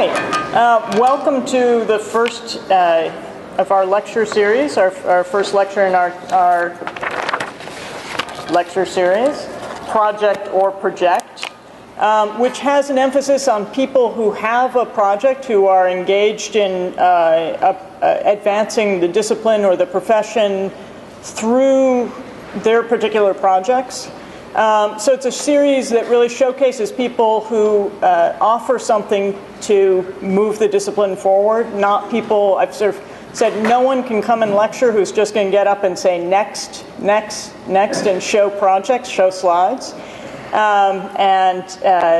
right. Welcome to the first of our lecture series, our first lecture in our lecture series, Project or Project, which has an emphasis on people who have a project, who are engaged in advancing the discipline or the profession through their particular projects. So it's a series that really showcases people who offer something to move the discipline forward, not people, I've sort of said no one can come and lecture who's just going to get up and say next, next, next, and show projects, show slides.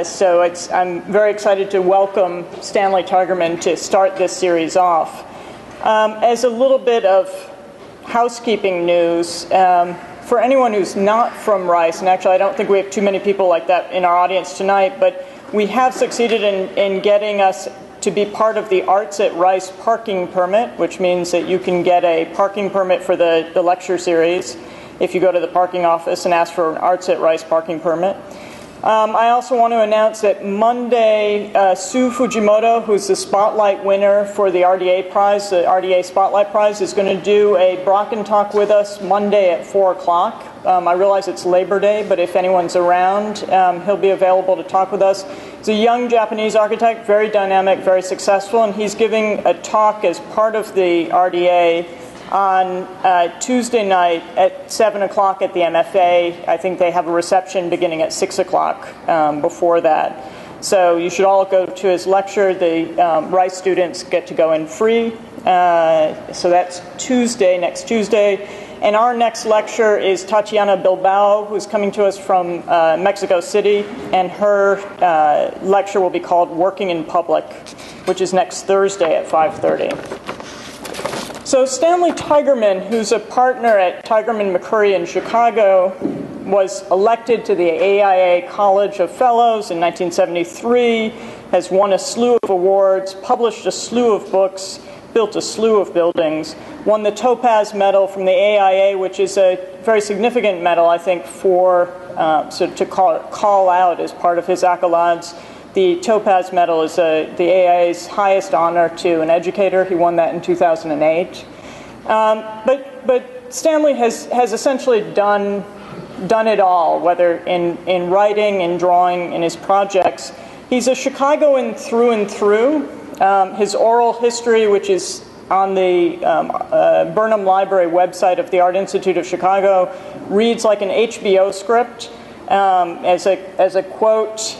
So I'm very excited to welcome Stanley Tigerman to start this series off. As a little bit of housekeeping news, for anyone who's not from Rice, and actually I don't think we have too many people like that in our audience tonight, but we have succeeded in getting us to be part of the Arts at Rice parking permit, which means that you can get a parking permit for the lecture series if you go to the parking office and ask for an Arts at Rice parking permit. I also want to announce that Monday, Sue Fujimoto, who's the Spotlight winner for the RDA Prize, the RDA Spotlight Prize, is going to do a Brocken talk with us Monday at 4 o'clock. I realize it's Labor Day, but if anyone's around, he'll be available to talk with us. He's a young Japanese architect, very dynamic, very successful, and he's giving a talk as part of the RDA on Tuesday night at 7 o'clock at the MFA. I think they have a reception beginning at 6 o'clock before that. So you should all go to his lecture. The Rice students get to go in free. So that's Tuesday, next Tuesday. And our next lecture is Tatiana Bilbao, who's coming to us from Mexico City. And her lecture will be called Working in Public, which is next Thursday at 5:30. So Stanley Tigerman, who's a partner at Tigerman McCurry in Chicago, was elected to the AIA College of Fellows in 1973, has won a slew of awards, published a slew of books, built a slew of buildings, won the Topaz Medal from the AIA, which is a very significant medal, I think, for to call out as part of his accolades. The Topaz Medal is the AIA's highest honor to an educator. He won that in 2008. But Stanley has essentially done it all, whether in writing, in drawing, in his projects. He's a Chicagoan through and through. His oral history, which is on the Burnham Library website of the Art Institute of Chicago, reads like an HBO script. As a quote,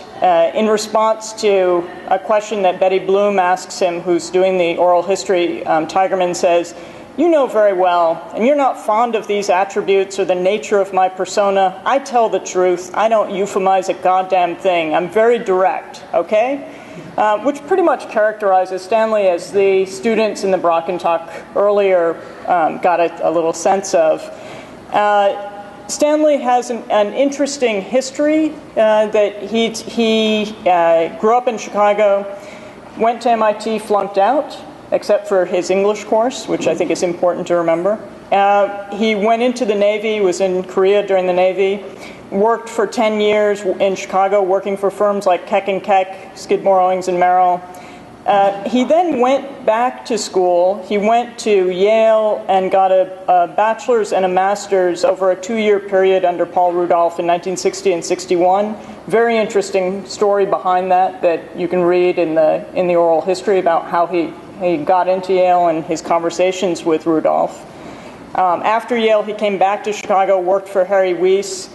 in response to a question that Betty Bloom asks him, who's doing the oral history, Tigerman says, "You know very well, and you're not fond of these attributes or the nature of my persona. I tell the truth. I don't euphemize a goddamn thing. I'm very direct, okay?" Which pretty much characterizes Stanley, as the students in the Brocken talk earlier got a little sense of. Stanley has an interesting history that he grew up in Chicago, went to MIT, flunked out, except for his English course, which I think is important to remember. He went into the Navy, was in Korea during the Navy, worked for 10 years in Chicago, working for firms like Keck & Keck, Skidmore, Owings & Merrill. He then went back to school. He went to Yale and got a bachelor's and a master's over a 2-year period under Paul Rudolph in 1960 and 61. Very interesting story behind that you can read in the oral history about how he got into Yale and his conversations with Rudolph. After Yale, he came back to Chicago, worked for Harry Weiss.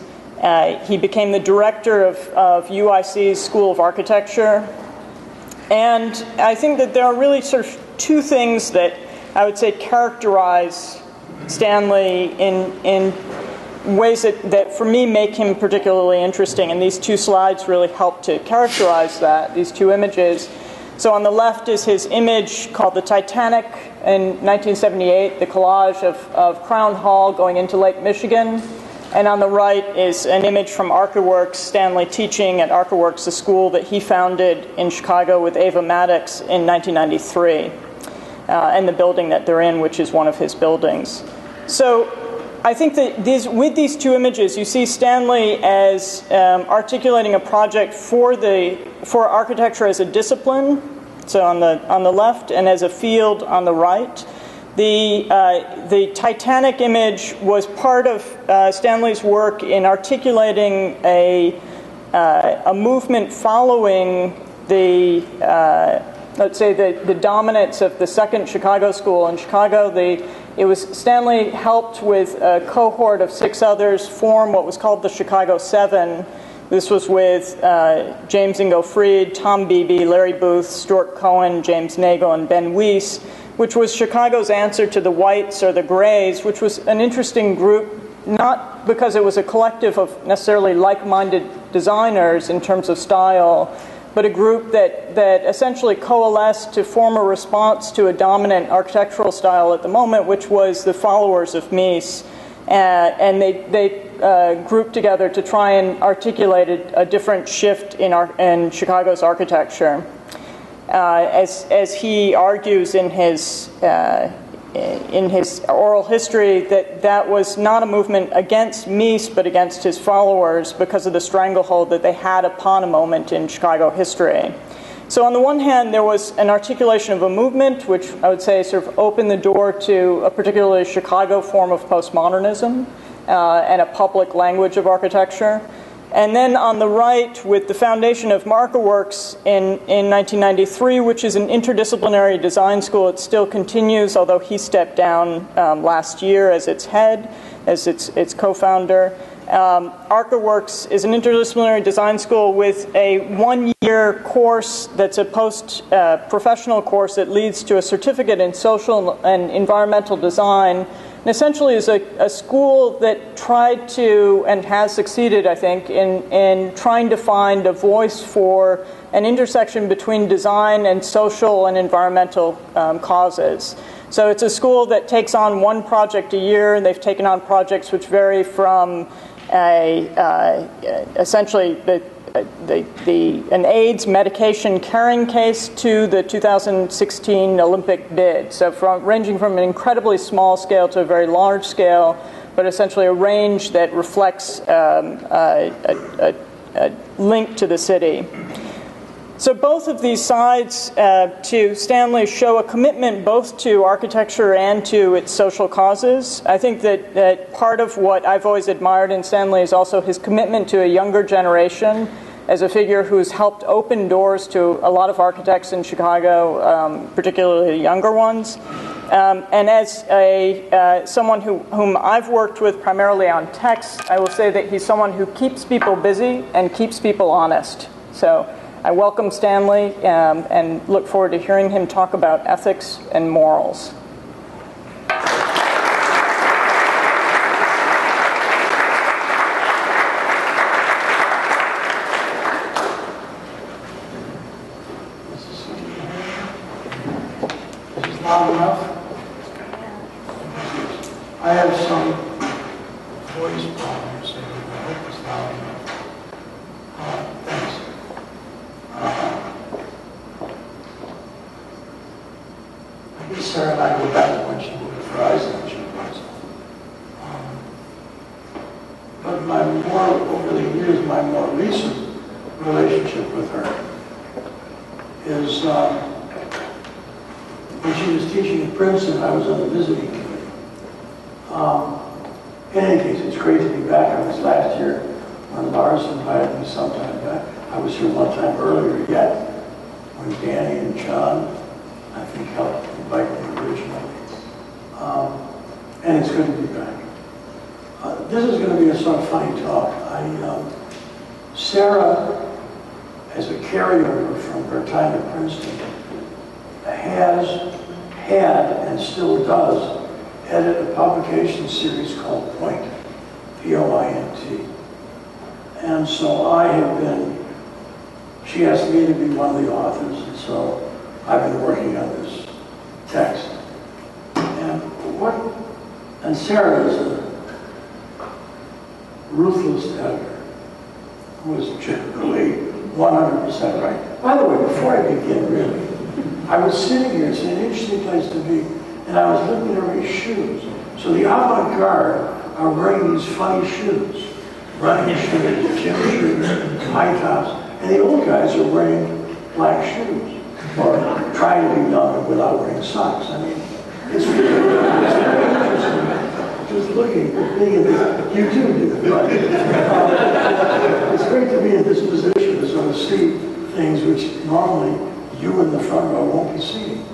He became the director of UIC's School of Architecture. And I think that there are really sort of two things that I would say characterize Stanley in ways that for me make him particularly interesting. And these two slides really help to characterize that, these two images. So on the left is his image called the Titanic in 1978, the collage of Crown Hall going into Lake Michigan. And on the right is an image from ArchiWorks, Stanley teaching at ArchiWorks, a school that he founded in Chicago with Ava Maddox in 1993, and the building that they're in, which is one of his buildings. So I think that with these two images, you see Stanley as articulating a project for architecture as a discipline, so on the left, and as a field on the right. The Titanic image was part of Stanley's work in articulating a movement following the let's say the dominance of the second Chicago school in Chicago. Stanley helped with a cohort of 6 others form what was called the Chicago 7. This was with James Ingo Fried, Tom Beebe, Larry Booth, Stuart Cohen, James Nagel, and Ben Weiss, which was Chicago's answer to the Whites or the Grays, which was an interesting group, not because it was a collective of necessarily like-minded designers in terms of style, but a group that essentially coalesced to form a response to a dominant architectural style at the moment, which was the followers of Mies. And they grouped together to try and articulate a different shift in Chicago's architecture. As he argues in his oral history, that was not a movement against Mies, but against his followers because of the stranglehold that they had upon a moment in Chicago history. So on the one hand, there was an articulation of a movement, which I would say sort of opened the door to a particularly Chicago form of postmodernism and a public language of architecture. And then on the right, with the foundation of MarkaWorks in 1993, which is an interdisciplinary design school, it still continues, although he stepped down last year as its head, as its co-founder. ArkaWorks is an interdisciplinary design school with a 1-year course that's a post-professional course that leads to a certificate in social and environmental design. And essentially is a school that tried to, and has succeeded, I think, in trying to find a voice for an intersection between design and social and environmental causes. So it's a school that takes on 1 project a year, and they've taken on projects which vary from essentially an AIDS medication carrying case to the 2016 Olympic bid. So ranging from an incredibly small scale to a very large scale, but essentially a range that reflects a link to the city. So both of these sides to Stanley show a commitment both to architecture and to its social causes. I think that part of what I've always admired in Stanley is also his commitment to a younger generation as a figure who's helped open doors to a lot of architects in Chicago, particularly the younger ones. And as someone whom I've worked with primarily on text, I will say that he's someone who keeps people busy and keeps people honest. So I welcome Stanley and look forward to hearing him talk about ethics and morals. This is loud enough. I have some voice problems, so I hope it's loud enough. Thanks. I guess Sarah and I go back to when she worked for Verizon, she was. But over the years, my more recent relationship with her is when she was teaching at Princeton, I was on the visiting committee. In any case, it's great to be back. I was last year when Lars invited me sometime back. I was here one time earlier yet when Danny and John, I think, helped invite me originally. And it's good to be back. This is going to be a sort of funny talk. Sarah, as a carryover from her time at Princeton, has had and still does edit a publication series called Point, P-O-I-N-T. And so she asked me to be one of the authors, and so I've been working on this text. And Sarah is a ruthless editor who is generally 100% right. By the way, before I begin, really, I was sitting here, it's an interesting place to be, and I was looking at everybody's shoes. So the avant-garde are wearing these funny shoes, running shoes, gym shoes, high tops, and the old guys are wearing black shoes. or try to be young without wearing socks. I mean, it's very interesting. Just looking, being in this, you too do, but it's great to be in this position to sort of see things which normally you in the front row won't be seeing.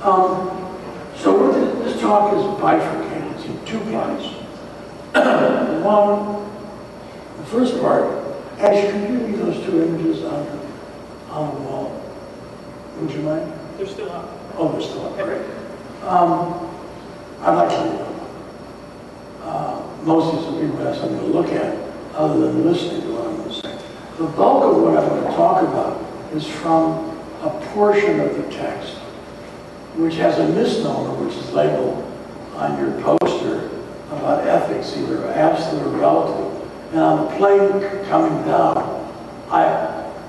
So this talk is bifurcated. It's in two parts. One, the first part, actually, could you give me those two images on the wall? Would you mind? They're still up. Oh, they're still up, great. I'd like to leave them. Most of these will be what I'm going to look at, other than listening to what I'm going to say. The bulk of what I'm going to talk about is from a portion of the text, which has a misnomer, which is labeled on your poster about ethics, either absolute or relative. And on the plane coming down, I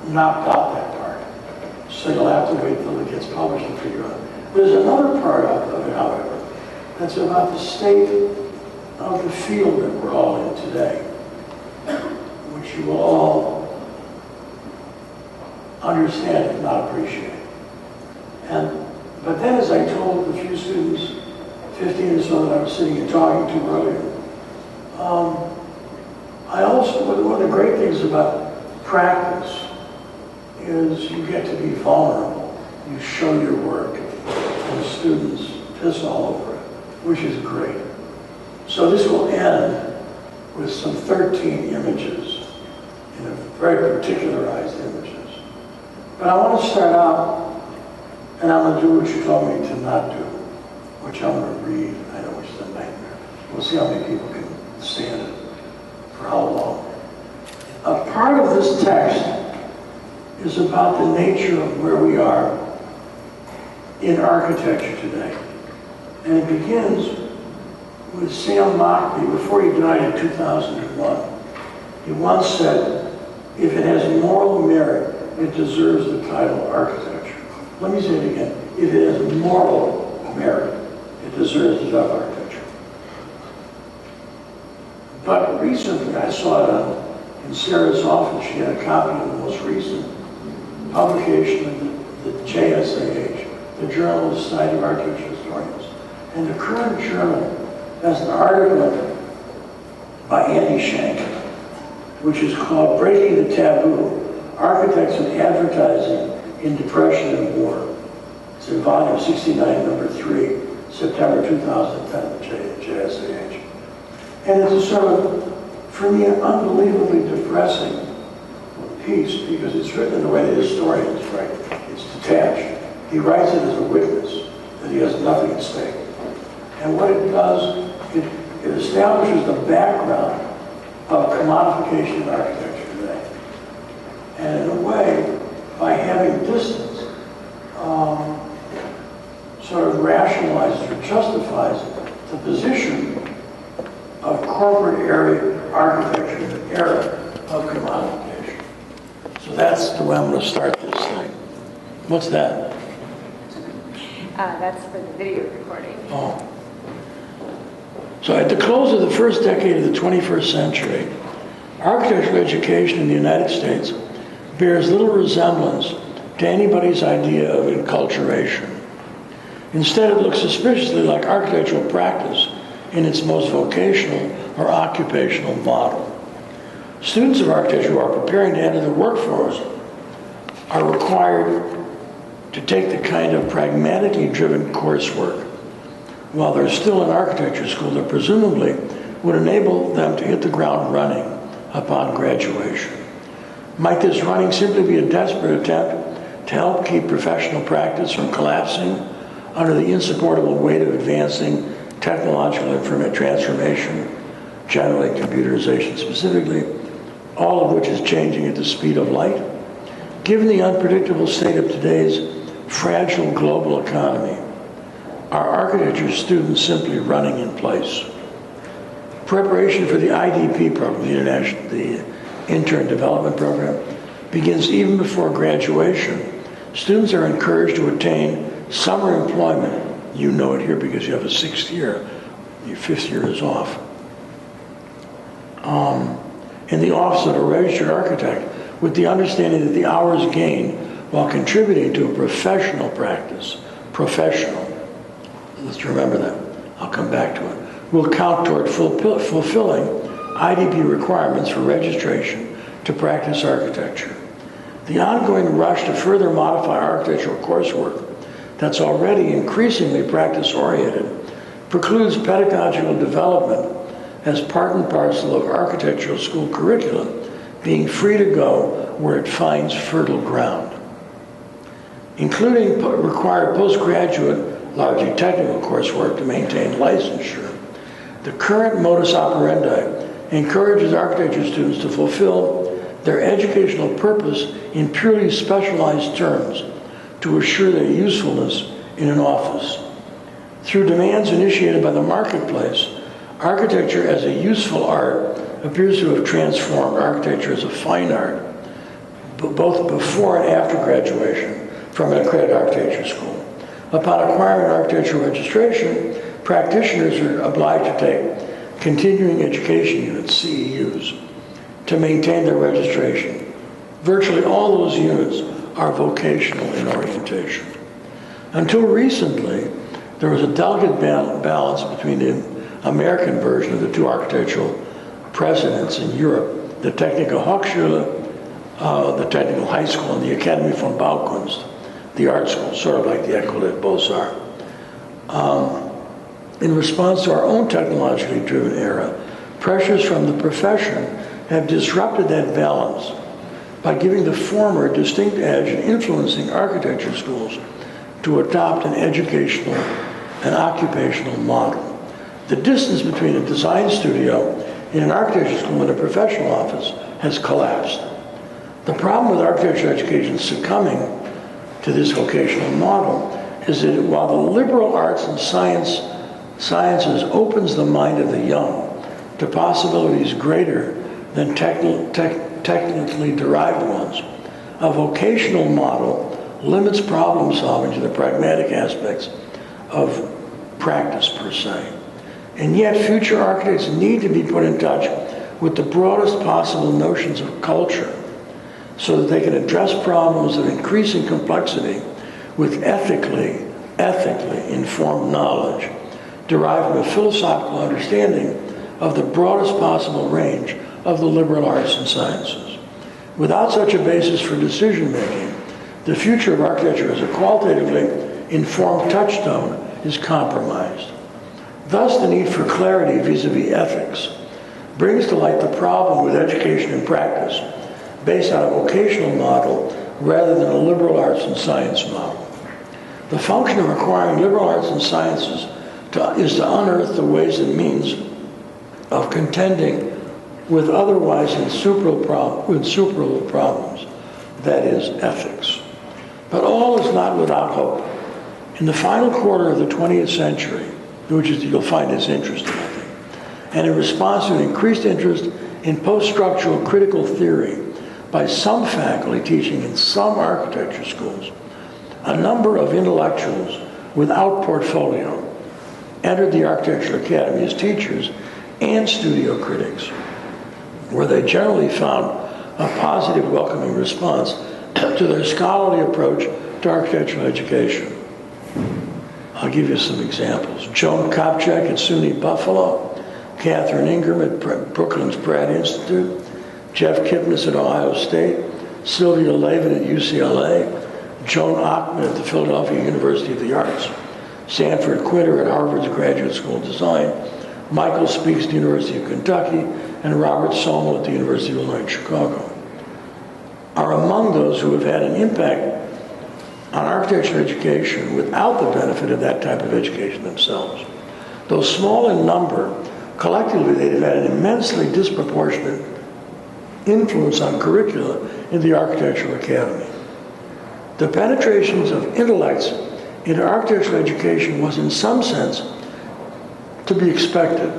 knocked out that part. So you'll have to wait till it gets published to figure out. There's another part of it, however, that's about the state of the field that we're all in today, which you will all understand if not appreciate. But then, as I told the few students, 15 or so that I was sitting and talking to earlier, I also, one of the great things about practice is you get to be vulnerable. You show your work, and the students piss all over it, which is great. So this will end with some 13 images, in a very particularized images. But I want to start out, and I'm going to do what you told me to not do, which I'm going to read. I know which is a nightmare. We'll see how many people can stand it, for how long. A part of this text is about the nature of where we are in architecture today. And it begins with Sam Mockbee, before he died in 2001. He once said, if it has moral merit, it deserves the title architecture. Let me say it again. If it has moral merit, it deserves the title architecture. But recently, I saw it in Sarah's office. She had a copy of the most recent publication of the JSAH, the Journal of the Society of Architectural Historians. And the current journal has an article by Andy Shank, which is called Breaking the Taboo, Architects and Advertising in Depression and War. It's in volume 69, number 3, September 2010, the JSAH. And it's a sort of, for me, an unbelievably depressing piece because it's written in the way that historians write. It's detached. He writes it as a witness, that he has nothing at stake. And what it does, it establishes the background of commodification in architecture today. And in a way, by having distance, sort of rationalizes or justifies the position of corporate area architecture in the era of commodification. So that's the way I'm going to start this thing. What's that? That's for the video recording. Oh. So at the close of the first decade of the 21st century, architectural education in the United States bears little resemblance to anybody's idea of enculturation. Instead, it looks suspiciously like architectural practice in its most vocational or occupational model. Students of architecture who are preparing to enter the workforce are required to take the kind of pragmatically driven coursework while they're still in architecture school that presumably would enable them to hit the ground running upon graduation. Might this running simply be a desperate attempt to help keep professional practice from collapsing under the insupportable weight of advancing technological transformation, generally computerization specifically, all of which is changing at the speed of light? Given the unpredictable state of today's fragile global economy, are architecture students simply running in place? Preparation for the IDP program, the Intern Development Program, begins even before graduation. Students are encouraged to attain summer employment. You know it here because you have a 6th year. Your 5th year is off. In the office of a registered architect, with the understanding that the hours gained while contributing to a professional practice. Professional. Let's remember that. I'll come back to it. Will count toward fulfilling IDP requirements for registration to practice architecture. The ongoing rush to further modify architectural coursework that's already increasingly practice-oriented precludes pedagogical development as part and parcel of architectural school curriculum being free to go where it finds fertile ground. Including required postgraduate, largely technical coursework to maintain licensure, the current modus operandi encourages architecture students to fulfill their educational purpose in purely specialized terms to assure their usefulness in an office. Through demands initiated by the marketplace, architecture as a useful art appears to have transformed architecture as a fine art, both before and after graduation from an accredited architecture school. Upon acquiring architectural registration, practitioners are obliged to take continuing education units, CEUs, to maintain their registration. Virtually all those units are vocational in orientation. Until recently, there was a delicate balance between the American version of the two architectural precedents in Europe, the Technische Hochschule, the Technical High School, and the Academy von Baukunst, the art school, sort of like the École des Beaux-Arts. In response to our own technologically driven era, pressures from the profession have disrupted that balance by giving the former a distinct edge in influencing architecture schools to adopt an educational and occupational model. The distance between a design studio in an architecture school and a professional office has collapsed. The problem with architecture education succumbing to this vocational model is that while the liberal arts and sciences opens the mind of the young to possibilities greater than technically derived ones, a vocational model limits problem solving to the pragmatic aspects of practice per se. And yet future architects need to be put in touch with the broadest possible notions of culture so that they can address problems of increasing complexity with ethically informed knowledge derived from a philosophical understanding of the broadest possible range of the liberal arts and sciences. Without such a basis for decision-making, the future of architecture as a qualitatively informed touchstone is compromised. Thus, the need for clarity vis-a-vis ethics brings to light the problem with education and practice based on a vocational model rather than a liberal arts and science model. The function of acquiring liberal arts and sciences is to unearth the ways and means of contending with otherwise insuperable problems, that is, ethics. But all is not without hope. In the final quarter of the 20th century, which you'll find this interesting, I think, and in response to an increased interest in post-structural critical theory by some faculty teaching in some architecture schools, a number of intellectuals without portfolio entered the Architectural Academy as teachers and studio critics, where they generally found a positive, welcoming response to their scholarly approach to architectural education. I'll give you some examples. Joan Kopchak at SUNY Buffalo, Catherine Ingram at Brooklyn's Pratt Institute, Jeff Kipnis at Ohio State, Sylvia Levin at UCLA, Joan Achman at the Philadelphia University of the Arts, Sanford Quinter at Harvard's Graduate School of Design, Michael Speaks at the University of Kentucky, and Robert Somel at the University of Illinois Chicago, are among those who have had an impact on architecture education without the benefit of that type of education themselves. Though small in number, collectively they've had an immensely disproportionate influence on curricula in the Architectural Academy. The penetrations of intellects into architectural education was in some sense to be expected,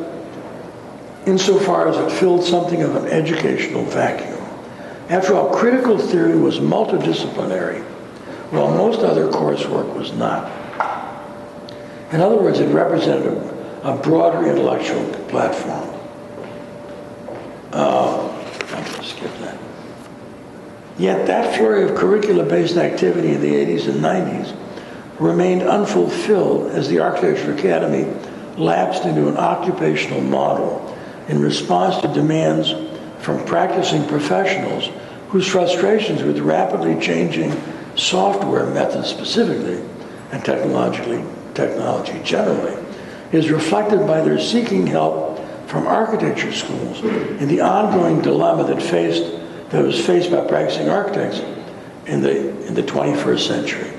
insofar as it filled something of an educational vacuum. After all, critical theory was multidisciplinary, while most other coursework was not. In other words, it represented a broader intellectual platform. I'm going to skip that. Yet that flurry of curricula-based activity in the 80s and 90s remained unfulfilled as the Architecture Academy lapsed into an occupational model in response to demands from practicing professionals whose frustrations with rapidly changing software methods specifically, and technology generally, is reflected by their seeking help from architecture schools in the ongoing dilemma that was faced by practicing architects in the 21st century.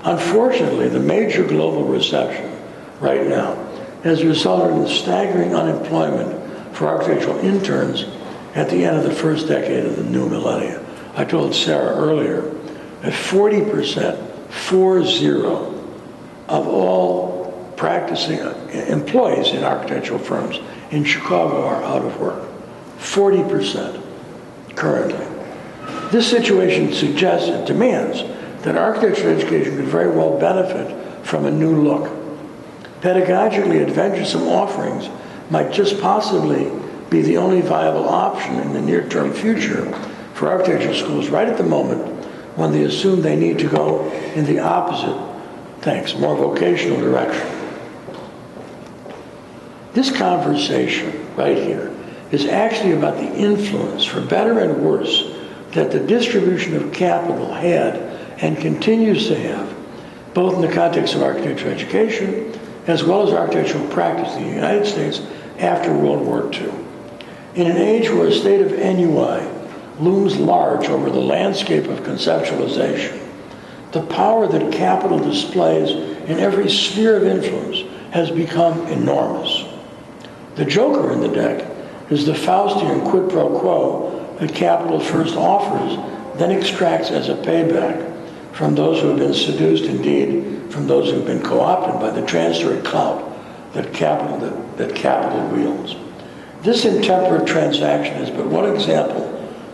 Unfortunately, the major global recession right now has resulted in staggering unemployment for architectural interns at the end of the first decade of the new millennium. I told Sarah earlier that 40%, 40, of all practicing employees in architectural firms in Chicago are out of work. 40% currently. This situation suggests and demands that architecture education could very well benefit from a new look. Pedagogically adventuresome offerings might just possibly be the only viable option in the near-term future for architecture schools right at the moment when they assume they need to go in the opposite, more vocational direction. This conversation right here is actually about the influence, for better and worse, that the distribution of capital had and continues to have, both in the context of architecture education as well as architectural practice in the United States after World War II. In an age where a state of ennui looms large over the landscape of conceptualization, the power that capital displays in every sphere of influence has become enormous. The joker in the deck is the Faustian quid pro quo that capital first offers, then extracts as a payback from those who have been seduced, indeed, from those who have been co-opted by the transitory clout that capital wields. This intemperate transaction is but one example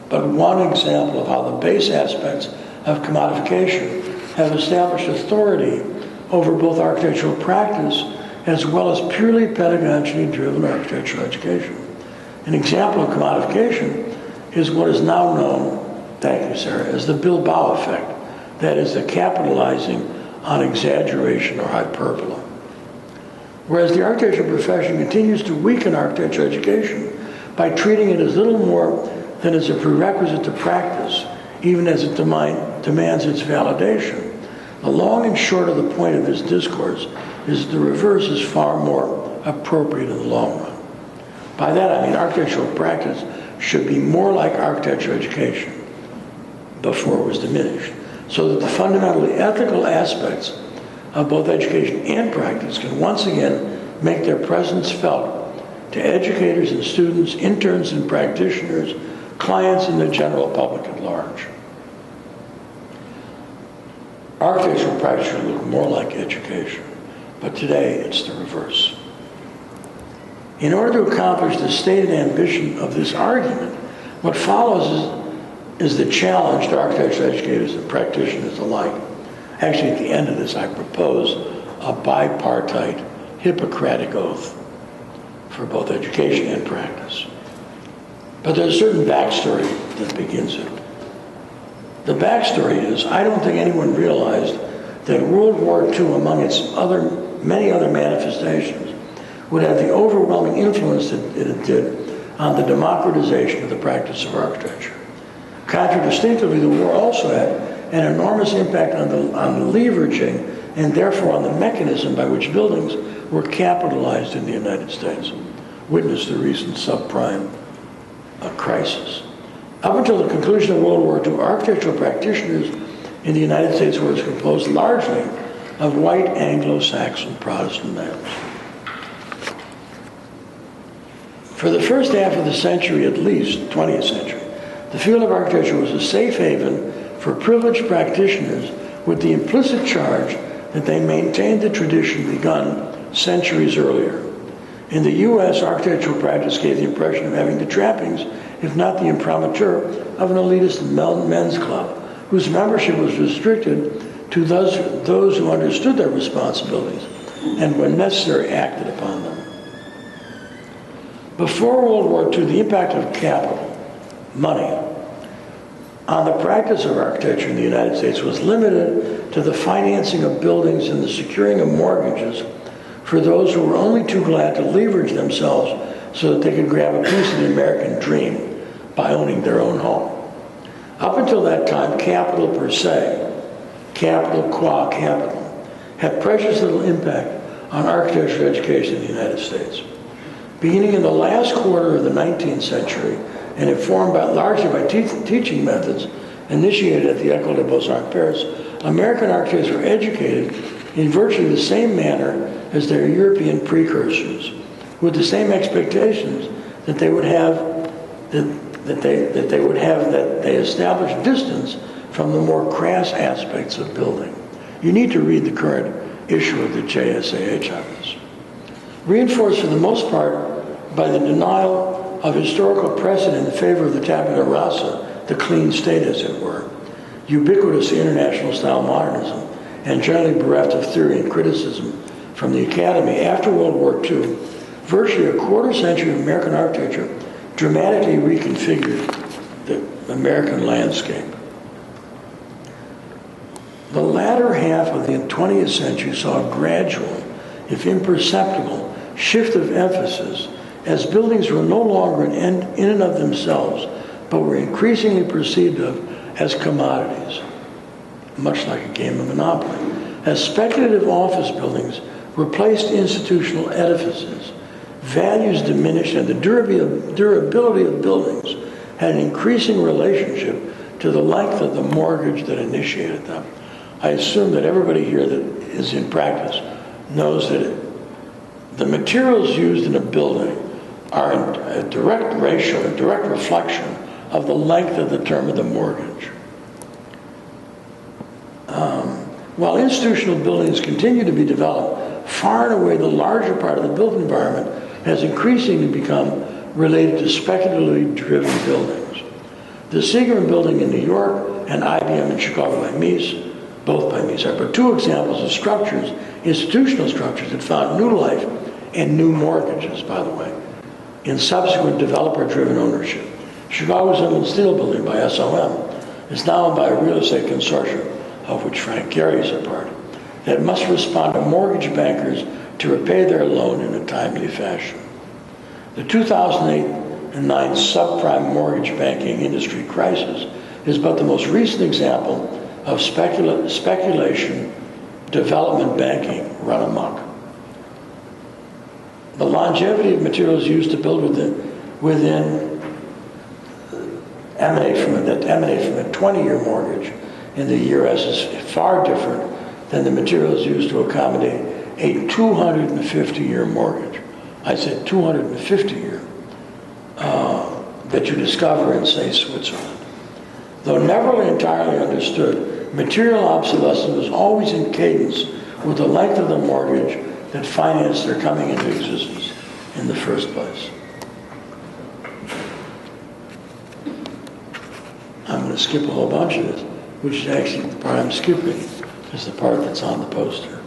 of how the base aspects of commodification have established authority over both architectural practice as well as purely pedagogically driven architectural education. An example of commodification is what is now known, thank you, Sarah, as the Bilbao effect. That is, the capitalizing on exaggeration or hyperbole. Whereas the architecture profession continues to weaken architecture education by treating it as little more than as a prerequisite to practice, even as it demands its validation. The long and short of the point of this discourse is the reverse is far more appropriate in the long run. By that I mean architectural practice should be more like architecture education before it was diminished, so that the fundamentally ethical aspects of both education and practice can once again make their presence felt to educators and students, interns and practitioners, clients and the general public at large. Architectural practice should look more like education, but today it's the reverse. In order to accomplish the stated ambition of this argument, what follows is the challenge to architectural educators and practitioners alike. Actually, at the end of this, I propose a bipartite Hippocratic oath for both education and practice. But there's a certain backstory that begins it. The backstory is, I don't think anyone realized that World War II, among its many other manifestations, would have the overwhelming influence that it did on the democratization of the practice of architecture. Contradistinctively, the war also had an enormous impact on the leveraging and therefore on the mechanism by which buildings were capitalized in the United States. Witness the recent subprime crisis. Up until the conclusion of World War II, architectural practitioners in the United States were composed largely of white Anglo-Saxon Protestant males. For the first half of the century, at least, 20th century, the field of architecture was a safe haven for privileged practitioners with the implicit charge that they maintained the tradition begun centuries earlier. In the U.S., architectural practice gave the impression of having the trappings, if not the imprimatur, of an elitist men's club, whose membership was restricted to those who understood their responsibilities and, when necessary, acted upon them. Before World War II, the impact of capital, money, on the practice of architecture in the United States was limited to the financing of buildings and the securing of mortgages for those who were only too glad to leverage themselves so that they could grab a piece of the American dream by owning their own home. Up until that time, capital per se, capital qua capital, had precious little impact on architectural education in the United States. Beginning in the last quarter of the 19th century, and informed largely by teaching methods initiated at the École des Beaux-Arts Paris, American architects were educated in virtually the same manner as their European precursors, with the same expectations that they would have that they established distance from the more crass aspects of building. You need to read the current issue of the JSAH on this. Reinforced for the most part by the denial of historical precedent in favor of the tabula rasa, the clean state as it were, ubiquitous international style modernism, and generally bereft of theory and criticism from the Academy, after World War II, virtually a quarter century of American architecture dramatically reconfigured the American landscape. The latter half of the 20th century saw a gradual, if imperceptible, shift of emphasis as buildings were no longer in and of themselves, but were increasingly perceived of as commodities, much like a game of Monopoly. As speculative office buildings replaced institutional edifices, values diminished, and the durability of buildings had an increasing relationship to the length of the mortgage that initiated them. I assume that everybody here that is in practice knows that the materials used in a building are in a direct ratio, a direct reflection of the length of the term of the mortgage. While institutional buildings continue to be developed, far and away the larger part of the built environment has increasingly become related to speculatively driven buildings. The Seagram building in New York and IBM in Chicago by Mies, both by Mies, are but two examples of structures, institutional structures that found new life and new mortgages, by the way, in subsequent developer-driven ownership. Chicago's Inland Steel building by SOM is now owned by a real estate consortium, of which Frank Gehry is a part, that must respond to mortgage bankers to repay their loan in a timely fashion. The 2008 and 9 subprime mortgage banking industry crisis is but the most recent example of speculation development banking run amok. The longevity of materials used to build emanate from a 20-year mortgage in the US is far different than the materials used to accommodate a 250-year mortgage. I said 250-year that you discover in, say, Switzerland. Though never entirely understood, material obsolescence was always in cadence with the length of the mortgage that financed their coming into existence in the first place. I'm going to skip a whole bunch of this, which is actually the part I'm skipping, is the part that's on the poster.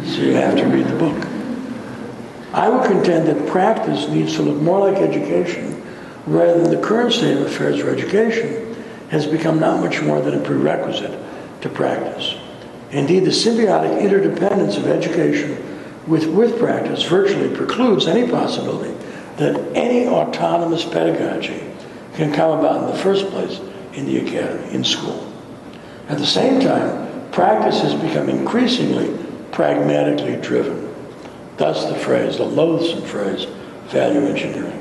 So you have to read the book. I would contend that practice needs to look more like education rather than the current state of affairs where education has become not much more than a prerequisite to practice. Indeed, the symbiotic interdependence of education with practice virtually precludes any possibility that any autonomous pedagogy can come about in the first place in the academy, in school. At the same time, practice has become increasingly pragmatically driven. Thus the loathsome phrase, value engineering.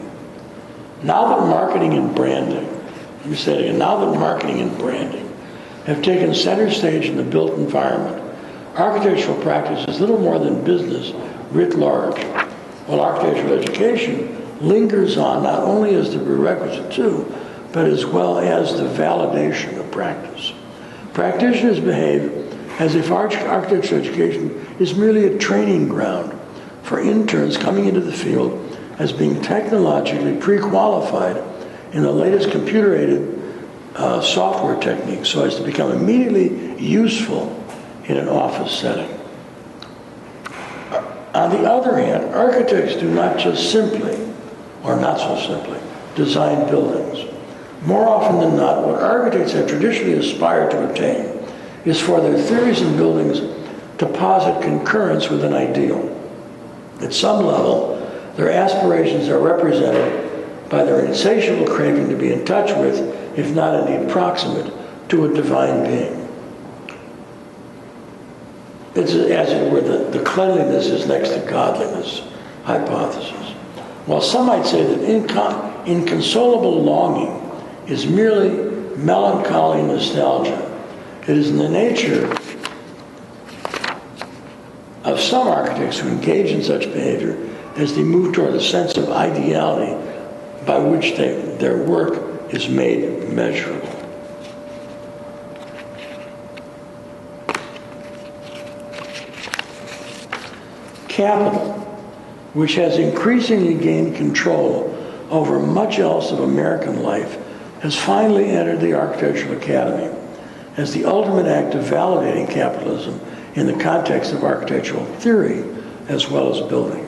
Now that marketing and branding, let me say it again, now that marketing and branding have taken center stage in the built environment, architectural practice is little more than business writ large, while architectural education lingers on not only as the prerequisite to, but as well as the validation of practice. Practitioners behave as if architectural education is merely a training ground for interns coming into the field as being technologically pre-qualified in the latest computer-aided software techniques so as to become immediately useful in an office setting. On the other hand, architects do not just simply, or not so simply, design buildings. More often than not, what architects have traditionally aspired to attain is for their theories and buildings to posit concurrence with an ideal. At some level, their aspirations are represented by their insatiable craving to be in touch with, if not indeed proximate, to a divine being. It's, as it were, the cleanliness is next to godliness hypothesis. While some might say that inconsolable longing is merely melancholy nostalgia, it is in the nature of some architects who engage in such behavior as they move toward a sense of ideality by which their work is made measurable. Capital, which has increasingly gained control over much else of American life, has finally entered the Architectural Academy as the ultimate act of validating capitalism in the context of architectural theory as well as building.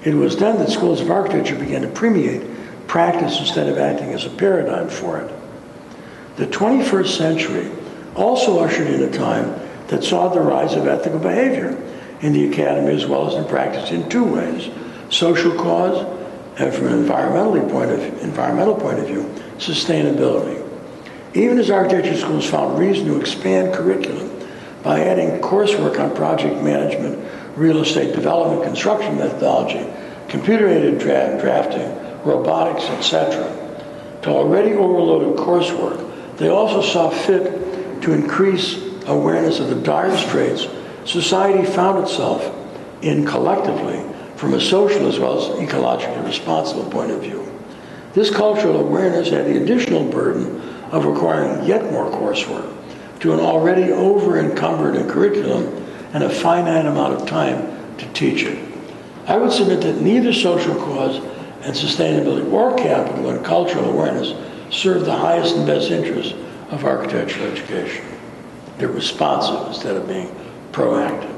It was then that schools of architecture began to permeate practice instead of acting as a paradigm for it. The 21st century also ushered in a time that saw the rise of ethical behavior in the academy as well as in practice in two ways: social cause, and from an environmental point of view, sustainability. Even as architecture schools found reason to expand curriculum by adding coursework on project management, real estate development, construction methodology, computer-aided drafting, robotics, etc., to already overloaded coursework, they also saw fit to increase awareness of the dire straits society found itself in collectively from a social as well as ecologically responsible point of view. This cultural awareness had the additional burden of requiring yet more coursework to an already over-encumbered curriculum and a finite amount of time to teach it. I would submit that neither social cause and sustainability or capital and cultural awareness serve the highest and best interests of architectural education. They're responsive instead of being proactive.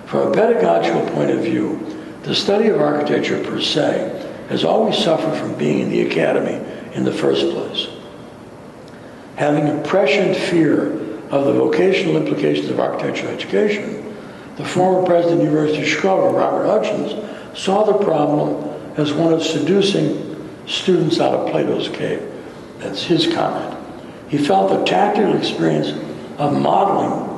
From a pedagogical point of view, the study of architecture per se has always suffered from being in the academy in the first place. Having a prescient fear of the vocational implications of architectural education, the former president of the University of Chicago, Robert Hutchins, saw the problem as one of seducing students out of Plato's cave. That's his comment. He felt the tactical experience of modeling,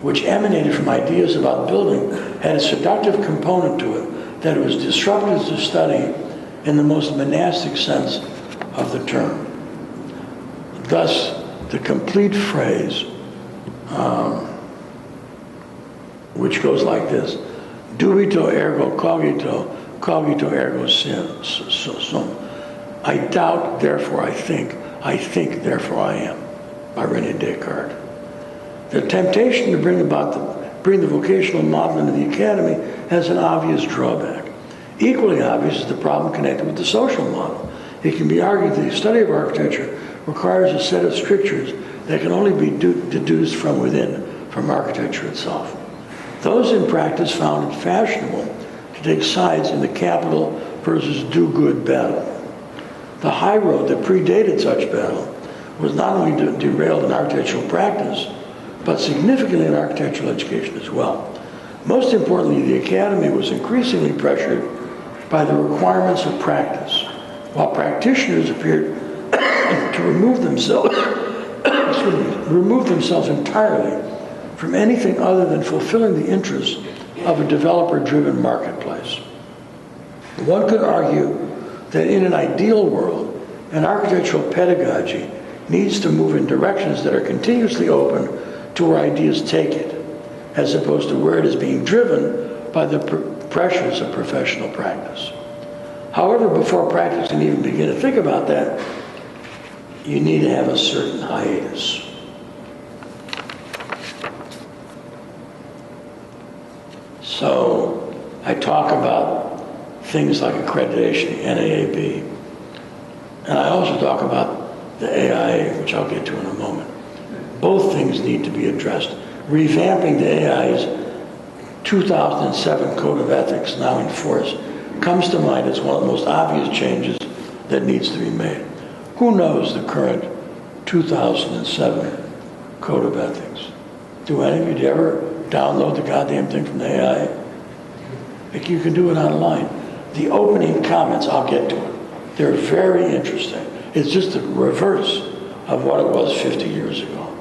which emanated from ideas about building, had a seductive component to it that it was disruptive to study in the most monastic sense of the term. Thus, the complete phrase, which goes like this: dubito ergo cogito, cogito ergo sum. I doubt, therefore I think therefore I am, by René Descartes. The temptation to bring the vocational model into the academy has an obvious drawback. Equally obvious is the problem connected with the social model. It can be argued that the study of architecture requires a set of strictures that can only be deduced from within, from architecture itself. Those in practice found it fashionable to take sides in the capital versus do-good battle. The high road that predated such battle was not only derailed in architectural practice, but significantly in architectural education as well. Most importantly, the academy was increasingly pressured by the requirements of practice, while practitioners appeared to remove themselves entirely from anything other than fulfilling the interests of a developer-driven marketplace. One could argue that in an ideal world, an architectural pedagogy needs to move in directions that are continuously open to where ideas take it, as opposed to where it is being driven by the pressures of professional practice. However, before practice can even begin to think about that, you need to have a certain hiatus. So I talk about things like accreditation, NAAB, and I also talk about the AIA, which I'll get to in a moment. Both things need to be addressed. Revamping the AIA's 2007 Code of Ethics, now in force, comes to mind as one of the most obvious changes that needs to be made. Who knows the current 2007 Code of Ethics. Do any of you ever download the goddamn thing from the AI? Like, you can do it online. The opening comments, I'll get to it. They're very interesting. It's just the reverse of what it was 50 years ago.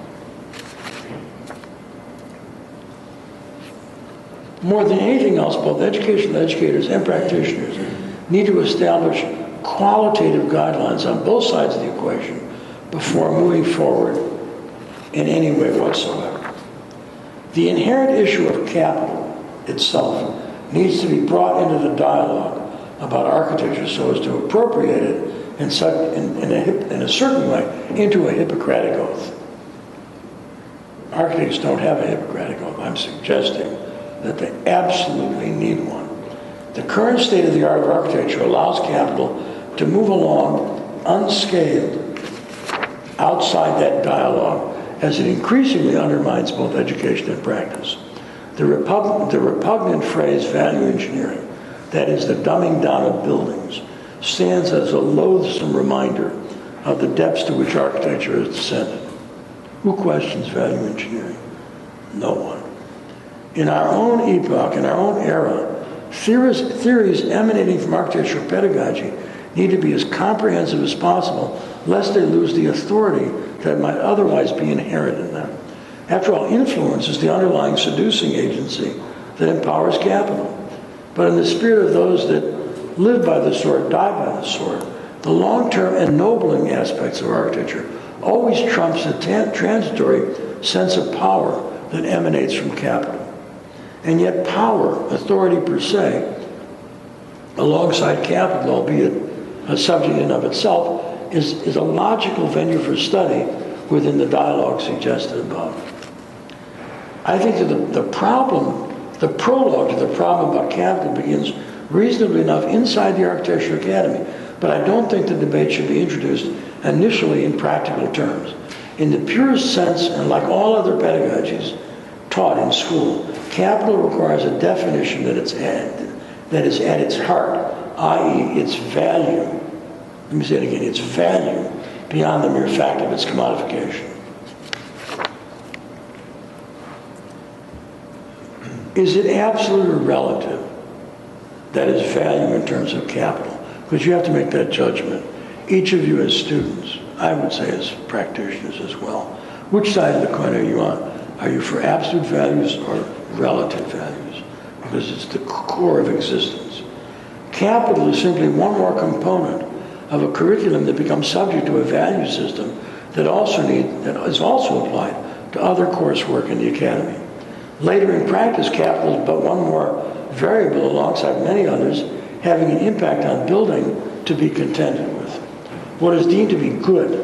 More than anything else, both educational educators and practitioners need to establish qualitative guidelines on both sides of the equation before moving forward in any way whatsoever. The inherent issue of capital itself needs to be brought into the dialogue about architecture so as to appropriate it in a certain way into a Hippocratic oath. Architects don't have a Hippocratic oath. I'm suggesting that they absolutely need one. The current state of the art of architecture allows capital to move along unscathed outside that dialogue as it increasingly undermines both education and practice. The repugnant phrase value engineering, that is the dumbing down of buildings, stands as a loathsome reminder of the depths to which architecture has descended. Who questions value engineering? No one. In our own epoch, in our own era, theories emanating from architectural pedagogy need to be as comprehensive as possible, lest they lose the authority that might otherwise be inherent in them. After all, influence is the underlying seducing agency that empowers capital. But in the spirit of those that live by the sword, die by the sword, the long-term ennobling aspects of architecture always trumps the transitory sense of power that emanates from capital. And yet power, authority per se, alongside capital, albeit a subject in and of itself, is a logical venue for study within the dialogue suggested above. I think that the prologue to the problem about capital begins reasonably enough inside the Architectural Academy, but I don't think the debate should be introduced initially in practical terms. In the purest sense, and like all other pedagogies taught in school, capital requires a definition that is at its heart, i.e. its value. Let me say it again, its value beyond the mere fact of its commodification. Is it absolute or relative? That is value in terms of capital. Because you have to make that judgment. Each of you as students, I would say as practitioners as well. Which side of the coin are you on? Are you for absolute values or relative values? Because it's the core of existence. Capital is simply one more component of a curriculum that becomes subject to a value system that is also applied to other coursework in the academy. Later in practice, capital is but one more variable alongside many others having an impact on building to be contended with. What is deemed to be good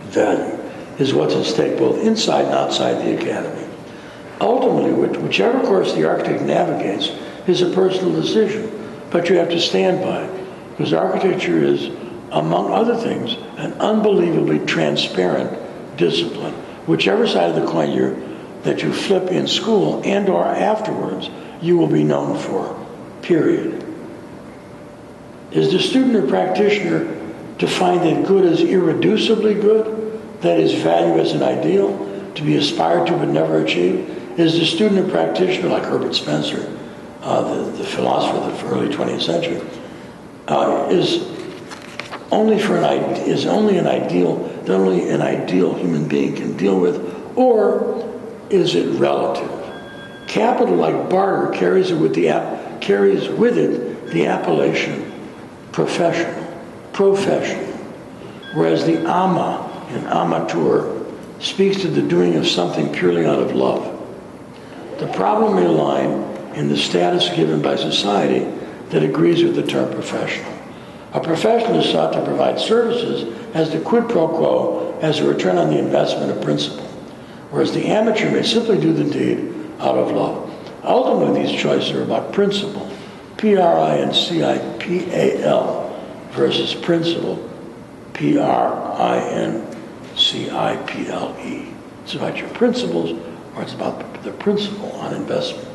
value is what's at stake both inside and outside the academy. Ultimately, whichever course the architect navigates is a personal decision, but you have to stand by it, because architecture is, among other things, an unbelievably transparent discipline. Whichever side of the coin that you flip in school and or afterwards, you will be known for, period. Is the student or practitioner to find that good is irreducibly good, that is value as an ideal, to be aspired to but never achieved? Is the student or practitioner, like Herbert Spencer, the philosopher of the early 20th century, is only an ideal human being can deal with, or is it relative? Capital, like barter, carries with it the appellation professional, whereas the ama in amateur speaks to the doing of something purely out of love. The problem may lie in the status given by society that agrees with the term professional. A professional is sought to provide services as the quid pro quo, as a return on the investment of principle, whereas the amateur may simply do the deed out of love. Ultimately, these choices are about principle, P-R-I-N-C-I-P-A-L, versus principle, P-R-I-N-C-I-P-L-E. It's about your principles, or it's about the principle on investment.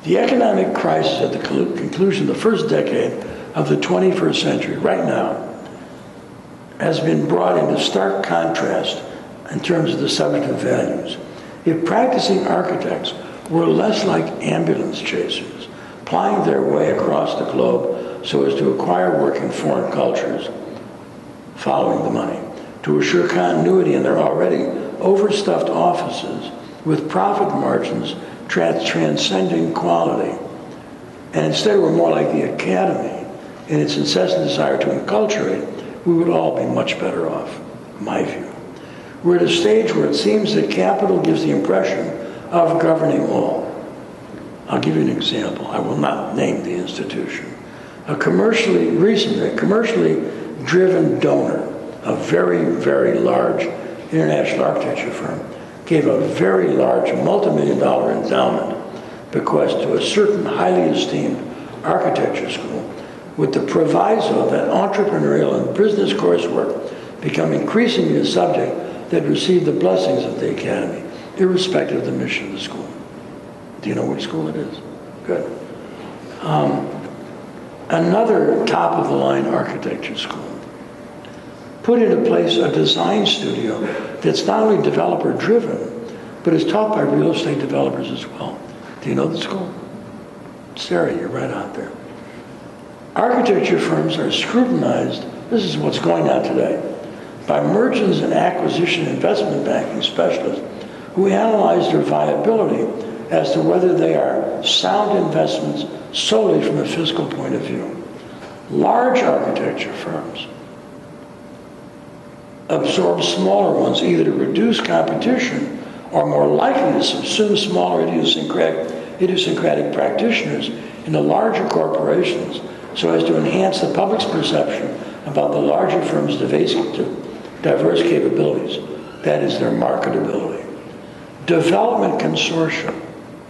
The economic crisis at the conclusion of the first decade of the 21st century, right now, has been brought into stark contrast in terms of the subject of values. If practicing architects were less like ambulance chasers, plying their way across the globe so as to acquire work in foreign cultures, following the money, to assure continuity in their already overstuffed offices with profit margins transcending quality, and instead we're more like the academy in its incessant desire to enculturate, we would all be much better off, in my view. We're at a stage where it seems that capital gives the impression of governing all. I'll give you an example. I will not name the institution. A commercially driven donor, a very, very large international architecture firm, gave a very large multi-million-dollar endowment bequest to a certain highly esteemed architecture school with the proviso that entrepreneurial and business coursework become increasingly a subject that receive the blessings of the academy, irrespective of the mission of the school. Do you know which school it is? Good. Another top-of-the-line architecture school put into place a design studio that's not only developer-driven, but is taught by real estate developers as well. Do you know the school? Sarah, you're right out there. Architecture firms are scrutinized, this is what's going on today, by mergers and acquisition investment banking specialists who analyze their viability as to whether they are sound investments solely from a fiscal point of view. Large architecture firms absorb smaller ones either to reduce competition or more likely to subsume smaller idiosyncratic practitioners into larger corporations so as to enhance the public's perception about the larger firm's diverse capabilities, that is, their marketability. Development consortia,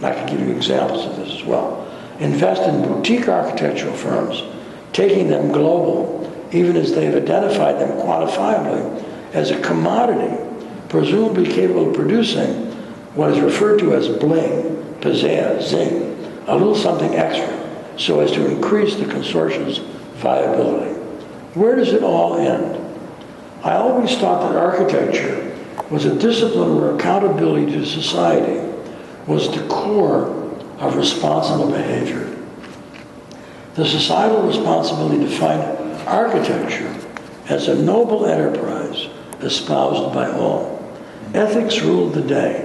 I can give you examples of this as well, invest in boutique architectural firms, taking them global, even as they have identified them quantifiably as a commodity, presumably capable of producing what is referred to as bling, pizzazz, zing, a little something extra, so as to increase the consortium's viability. Where does it all end? I always thought that architecture was a discipline where accountability to society was the core of responsible behavior. The societal responsibility defined architecture as a noble enterprise espoused by all. Ethics ruled the day.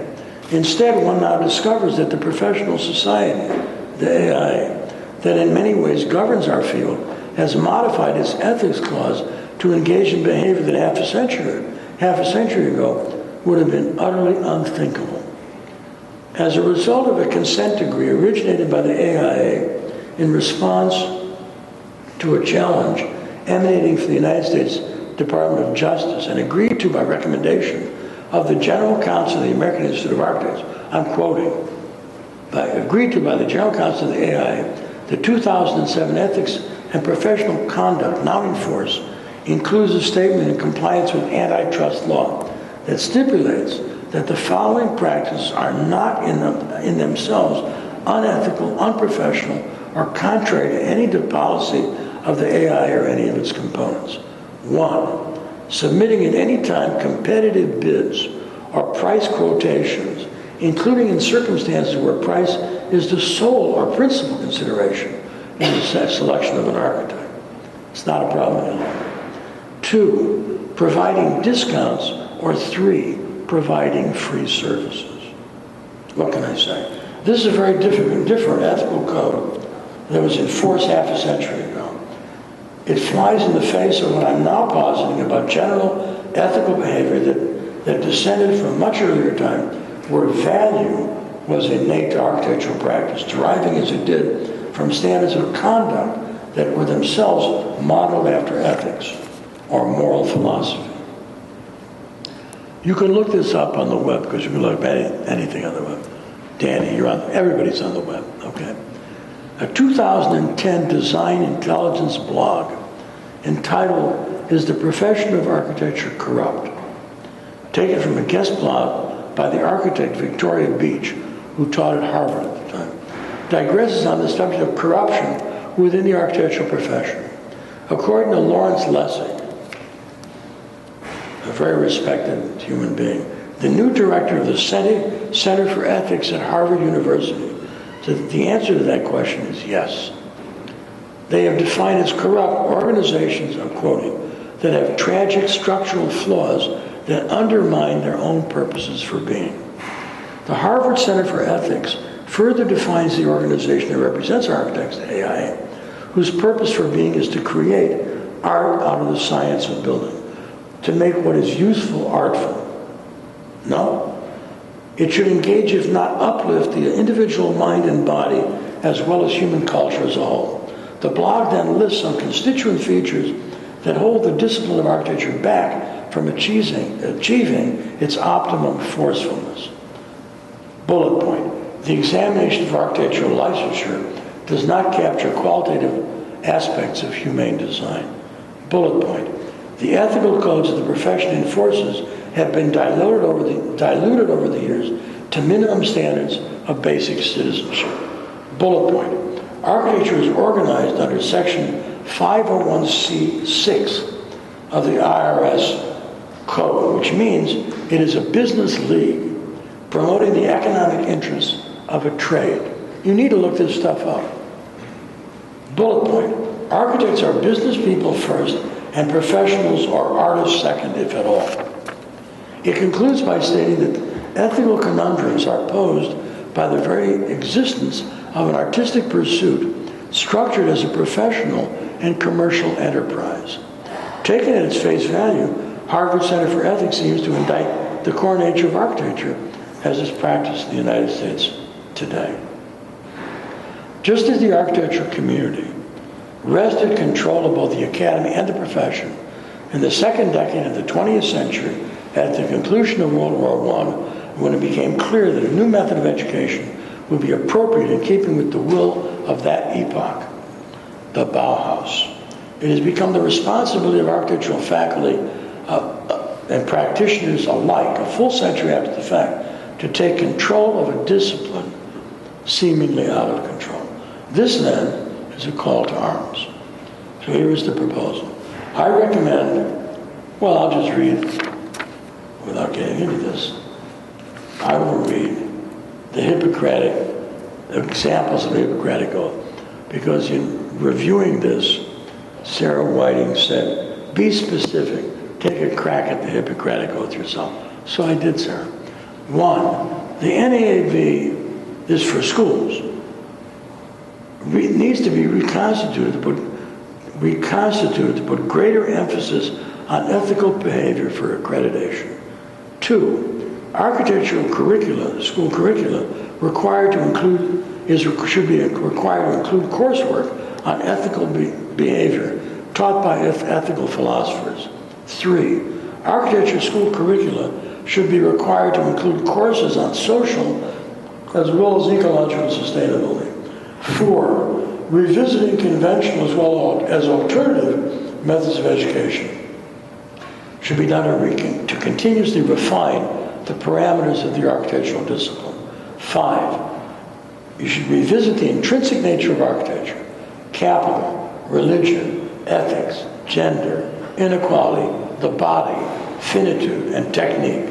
Instead, one now discovers that the professional society, the AI, that in many ways governs our field, has modified its ethics clause to engage in behavior that half a century ago would have been utterly unthinkable. As a result of a consent decree originated by the AIA in response to a challenge emanating from the United States Department of Justice and agreed to by recommendation of the General Counsel of the American Institute of Architects, I'm quoting, agreed to by the General Counsel of the AIA, the 2007 Ethics and Professional Conduct now in force includes a statement in compliance with antitrust law that stipulates that the following practices are not in themselves unethical, unprofessional, or contrary to any policy of the AI or any of its components. 1, submitting at any time competitive bids or price quotations, including in circumstances where price is the sole or principal consideration in the selection of an architect. It's not a problem at all. 2, providing discounts, or 3, providing free services. What can I say? This is a very different ethical code that was in force half a century ago. It flies in the face of what I'm now positing about general ethical behavior that descended from a much earlier time where value was innate to architectural practice, deriving as it did from standards of conduct that were themselves modeled after ethics or moral philosophy. You can look this up on the web because you can look at anything on the web. Danny, everybody's on the web, okay? A 2010 design intelligence blog entitled, "Is the Profession of Architecture Corrupt?" Taken from a guest blog by the architect Victoria Beach, who taught at Harvard at the time, digresses on the subject of corruption within the architectural profession. According to Lawrence Lessig, a very respected human being, the new director of the Center for Ethics at Harvard University, said the answer to that question is yes. They have defined as corrupt organizations, I'm quoting, that have tragic structural flaws that undermine their own purposes for being. The Harvard Center for Ethics further defines the organization that represents architects, the AIA, whose purpose for being is to create art out of the science of building, to make what is useful artful. No. It should engage, if not uplift, the individual mind and body, as well as human culture as a whole. The blog then lists some constituent features that hold the discipline of architecture back from achieving its optimum forcefulness. Bullet point: the examination of architectural licensure does not capture qualitative aspects of humane design. Bullet point: the ethical codes that the profession enforces have been diluted over the years to minimum standards of basic citizenship. Bullet point: architecture is organized under Section 501c6 of the IRS Code, which means it is a business league promoting the economic interests of a trade. You need to look this stuff up. Bullet point: architects are business people first, and professionals or artists second, if at all. It concludes by stating that ethical conundrums are posed by the very existence of an artistic pursuit structured as a professional and commercial enterprise. Taken at its face value, Harvard Center for Ethics seems to indict the core nature of architecture as is practiced in the United States today. Just as the architectural community wrested control of both the academy and the profession in the second decade of the 20th century at the conclusion of World War I, when it became clear that a new method of education would be appropriate in keeping with the will of that epoch, the Bauhaus. It has become the responsibility of architectural faculty and practitioners alike, a full century after the fact, to take control of a discipline seemingly out of control. This, then, is a call to arms. So here is the proposal. I recommend, well, I'll just read, without getting into this, I will read the Hippocratic, examples of the Hippocratic Oath, because in reviewing this, Sarah Whiting said, be specific, take a crack at the Hippocratic Oath yourself. So I did, Sarah. 1, the NAAV is for schools. Needs to be reconstituted to put greater emphasis on ethical behavior for accreditation. 2, architectural curricula, school curricula, should be required to include coursework on ethical behavior taught by ethical philosophers. 3, architecture school curricula should be required to include courses on social as well as ecological sustainability. 4, revisiting conventional as well as alternative methods of education should be done to continuously refine the parameters of the architectural discipline. 5, you should revisit the intrinsic nature of architecture: capital, religion, ethics, gender, inequality, the body, finitude, and technique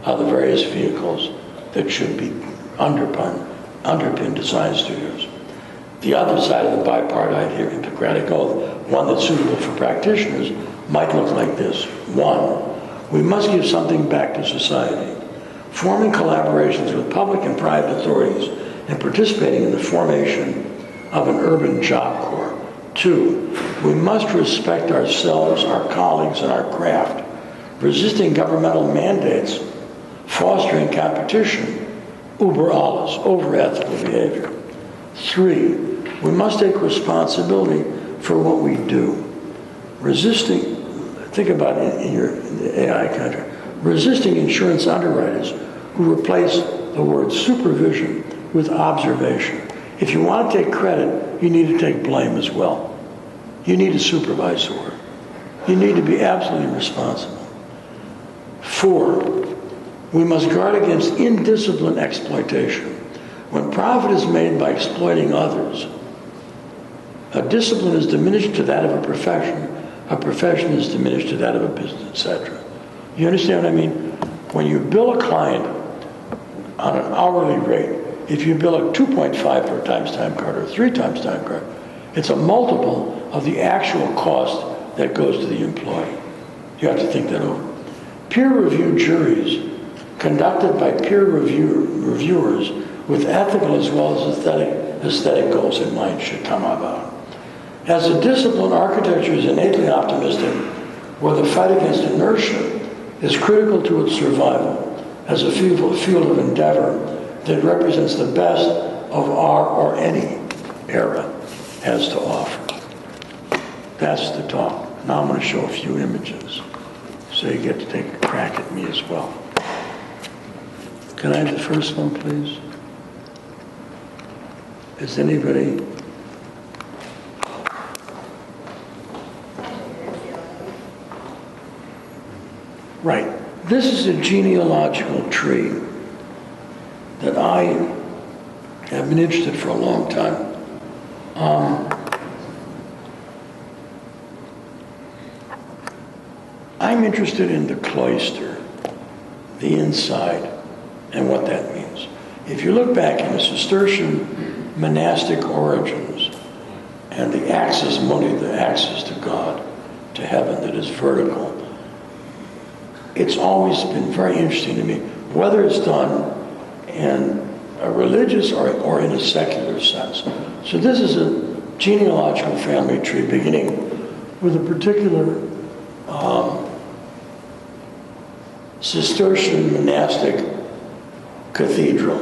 are the various vehicles that should be underpin design studios. The other side of the bipartite here, Hippocratic Oath, one that's suitable for practitioners, might look like this. 1, we must give something back to society, forming collaborations with public and private authorities and participating in the formation of an urban job corps. 2, we must respect ourselves, our colleagues, and our craft, resisting governmental mandates, fostering competition, uber alles, over ethical behavior. 3, we must take responsibility for what we do. Resisting, think about it in the AI country, resisting insurance underwriters who replace the word supervision with observation. If you want to take credit, you need to take blame as well. You need to supervise the work. You need to be absolutely responsible. 4, we must guard against indisciplined exploitation. When profit is made by exploiting others, A discipline is diminished to that of a profession is diminished to that of a business, etc. You understand what I mean? When you bill a client on an hourly rate, if you bill a 2.5 for a times time card or 3 times time card, it's a multiple of the actual cost that goes to the employee. You have to think that over. Peer-reviewed juries conducted by reviewers with ethical as well as aesthetic goals in mind should come about. As a discipline, architecture is innately optimistic, where the fight against inertia is critical to its survival as a field of endeavor that represents the best of our or any era has to offer. That's the talk. Now I'm going to show a few images, so you get to take a crack at me as well. Can I have the first one, please? Is anybody? Right. This is a genealogical tree that I have been interested for a long time. I'm interested in the cloister, the inside, and what that means. If you look back in the Cistercian monastic origins and the axis mundi, the axis to God, to heaven that is vertical, it's always been very interesting to me, whether it's done in a religious or in a secular sense. So this is a genealogical family tree beginning with a particular Cistercian monastic cathedral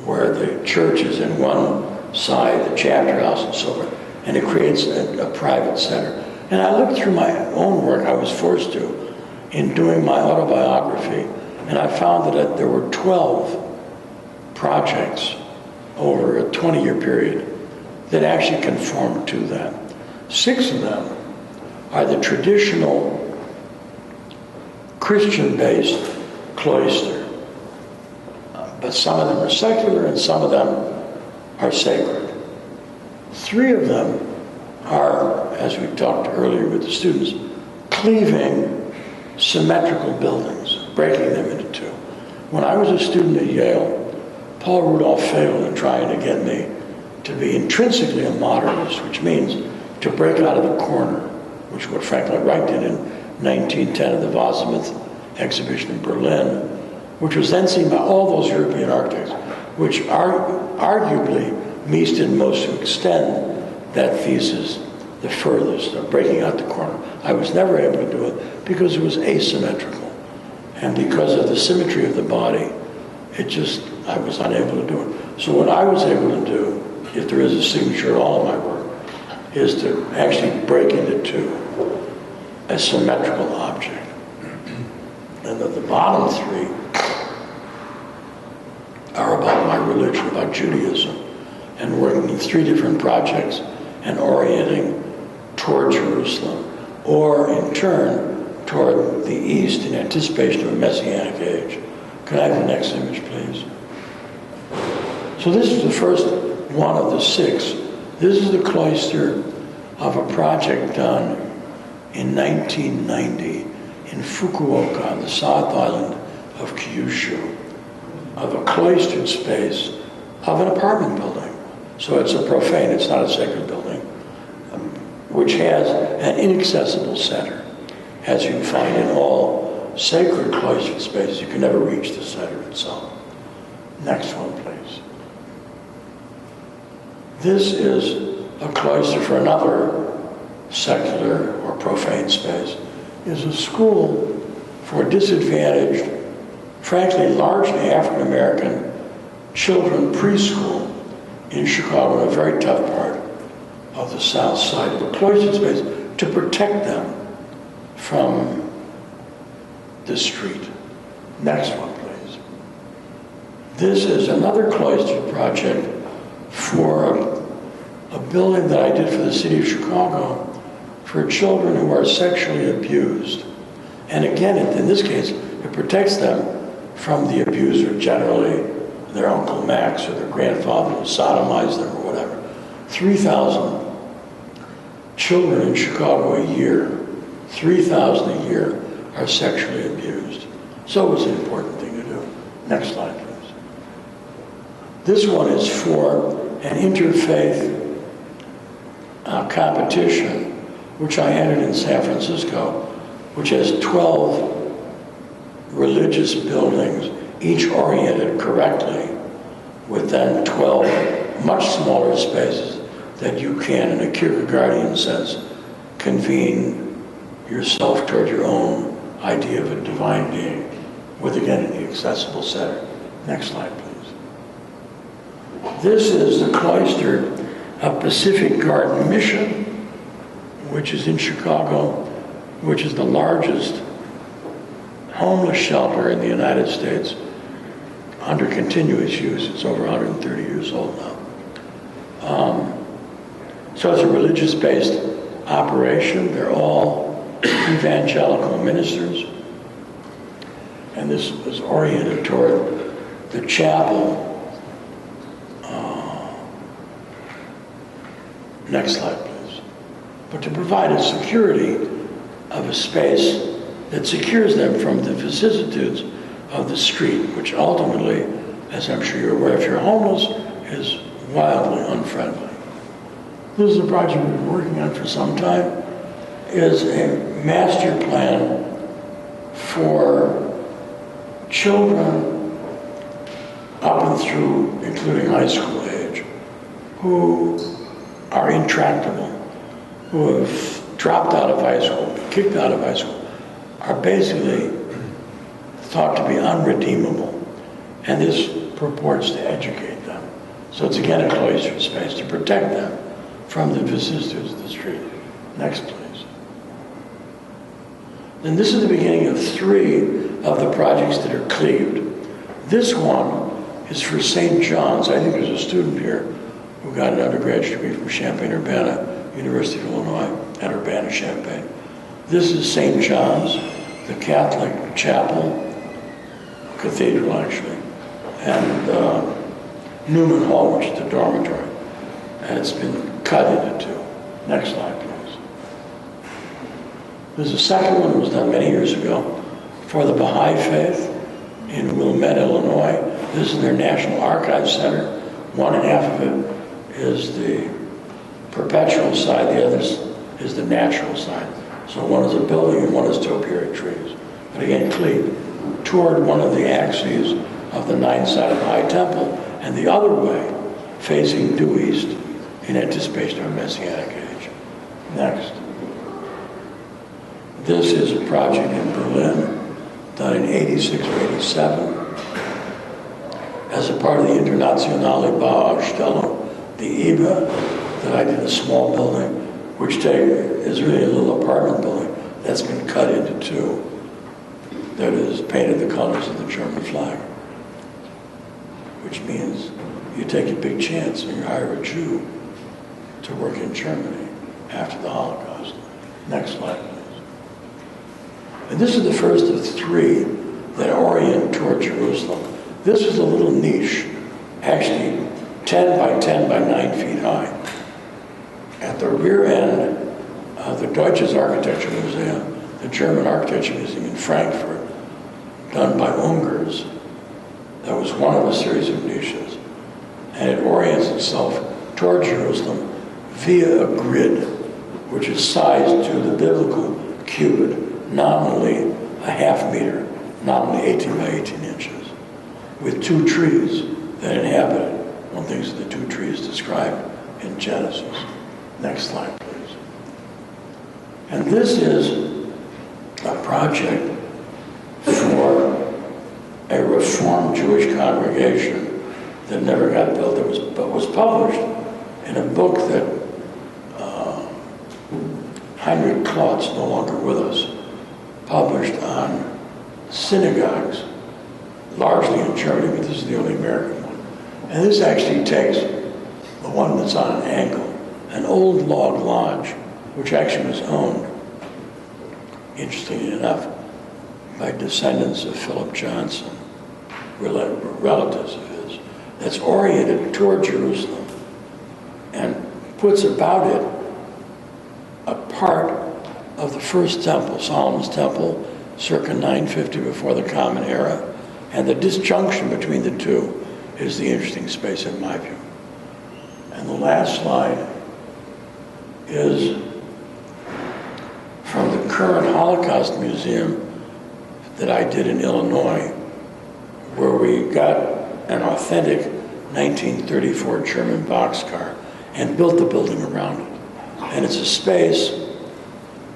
where the church is in one side, the chapter house and so forth, and it creates a private center. And I looked through my own work, I was forced to, in doing my autobiography, and I found that there were 12 projects over a 20-year period that actually conformed to that. 6 of them are the traditional Christian-based cloister, but some of them are secular and some of them are sacred. 3 of them are, as we talked earlier with the students, cleaving symmetrical buildings, breaking them into 2. When I was a student at Yale, Paul Rudolph failed in trying to get me to be intrinsically a modernist, which means to break out of the corner, which what Franklin Wright did in 1910 at the Wasemuth exhibition in Berlin, which was then seen by all those European architects, which arguably Mies did most to extend that thesis the furthest, of breaking out the corner. I was never able to do it because it was asymmetrical. And because of the symmetry of the body, I was unable to do it. So what I was able to do, if there is a signature in all of my work, is to actually break into 2 a symmetrical object. And then the bottom 3 are about my religion, about Judaism, and working in 3 different projects and orienting toward Jerusalem, or in turn toward the east in anticipation of a Messianic age. Can I have the next image, please? So this is the first one of the 6. This is the cloister of a project done in 1990 in Fukuoka on the South Island of Kyushu, of a cloistered space of an apartment building. So it's a profane, it's not a sacred building, which has an inaccessible center, as you can find in all sacred cloistered spaces. You can never reach the center itself. Next one, please. This is a cloister for another secular or profane space. Is a school for disadvantaged, frankly, largely African-American children, preschool in Chicago, a very tough part of the south side of the cloistered space, to protect them from the street. Next one, please. This is another cloistered project for a building that I did for the city of Chicago for children who are sexually abused. And again, in this case, it protects them from the abuser, generally their Uncle Max or their grandfather who sodomized them or whatever. 3,000 children in Chicago a year, 3,000 a year are sexually abused. So it was an important thing to do. Next slide, please. This one is for an interfaith competition, which I entered in San Francisco, which has 12 religious buildings, each oriented correctly, with then 12 much smaller spaces that you can, in a Kierkegaardian sense, convene yourself toward your own idea of a divine being, with, again, the accessible center. Next slide, please. This is the cloister of Pacific Garden Mission, which is in Chicago, which is the largest homeless shelter in the United States under continuous use. It's over 130 years old now. So it's a religious-based operation. They're all evangelical ministers. And this was oriented toward the chapel. Next slide, please. But to provide a security of a space that secures them from the vicissitudes of the street, which ultimately, as I'm sure you're aware, if you're homeless, is wildly unfriendly. This is a project we've been working on for some time. It is a master plan for children up and through, including high school age, who are intractable, who have dropped out of high school, kicked out of high school, are basically thought to be unredeemable. And this purports to educate them. So it's again a cloistered space to protect them from the vicissitudes of the street. Next, please. And this is the beginning of 3 of the projects that are cleaved. This one is for St. John's. I think there's a student here who got an undergraduate degree from Champaign-Urbana, University of Illinois, at Urbana-Champaign. This is St. John's, the Catholic chapel, cathedral actually, and Newman Hall, which is the dormitory. And it's been cut into 2. Next slide, please. There's a second one that was done many years ago for the Baha'i Faith in Wilmette, Illinois. This is their National Archive Center. 1.5 of it is the perpetual side, the other is the natural side. So one is a building and one is topiary trees. But again, cleaved toward one of the axes of the 9-sided Baha'i temple, and the other way, facing due east, in anticipation of a Messianic age. Next. This is a project in Berlin, done in 86 or 87, as a part of the Internationale Bauausstellung, the IBA, that I did a small building, which is really a little apartment building that's been cut into 2, that is painted the colors of the German flag, which means you take a big chance and you hire a Jew to work in Germany after the Holocaust. Next slide, please. And this is the first of 3 that orient toward Jerusalem. This is a little niche, actually 10 by 10 by 9 feet high. At the rear end of the Deutsches Architecture Museum, the German Architecture Museum in Frankfurt, done by Ungers, that was one of a series of niches. And it orients itself toward Jerusalem via a grid, which is sized to the biblical cubit, nominally a ½ meter, nominally 18 by 18 inches, with 2 trees that inhabit it. One thinks of the 2 trees described in Genesis. Next slide, please. And this is a project for a Reformed Jewish congregation that never got built, but was published in a book that Heinrich Klotz, no longer with us, published on synagogues, largely in Germany, but this is the only American one. And this actually takes the one that's on an angle, an old log lodge, which actually was owned, interestingly enough, by descendants of Philip Johnson, relatives of his, that's oriented toward Jerusalem. And puts about it a part of the first temple, Solomon's temple, circa 950 before the Common Era. And the disjunction between the two is the interesting space in my view. And the last slide is from the current Holocaust Museum that I did in Illinois, where we got an authentic 1934 German boxcar and built the building around it. And it's a space,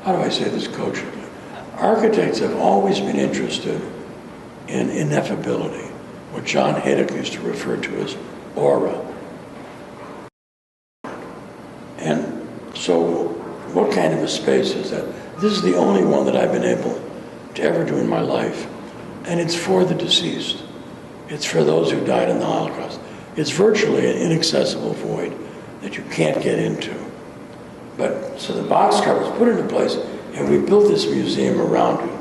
how do I say this coachingly? Architects have always been interested in ineffability, what John Haydock used to refer to as aura. And so what kind of a space is that? This is the only one that I've been able to ever do in my life. And it's for the deceased. It's for those who died in the Holocaust. It's virtually an inaccessible void that you can't get into. But so the boxcar was put into place, and we built this museum around it,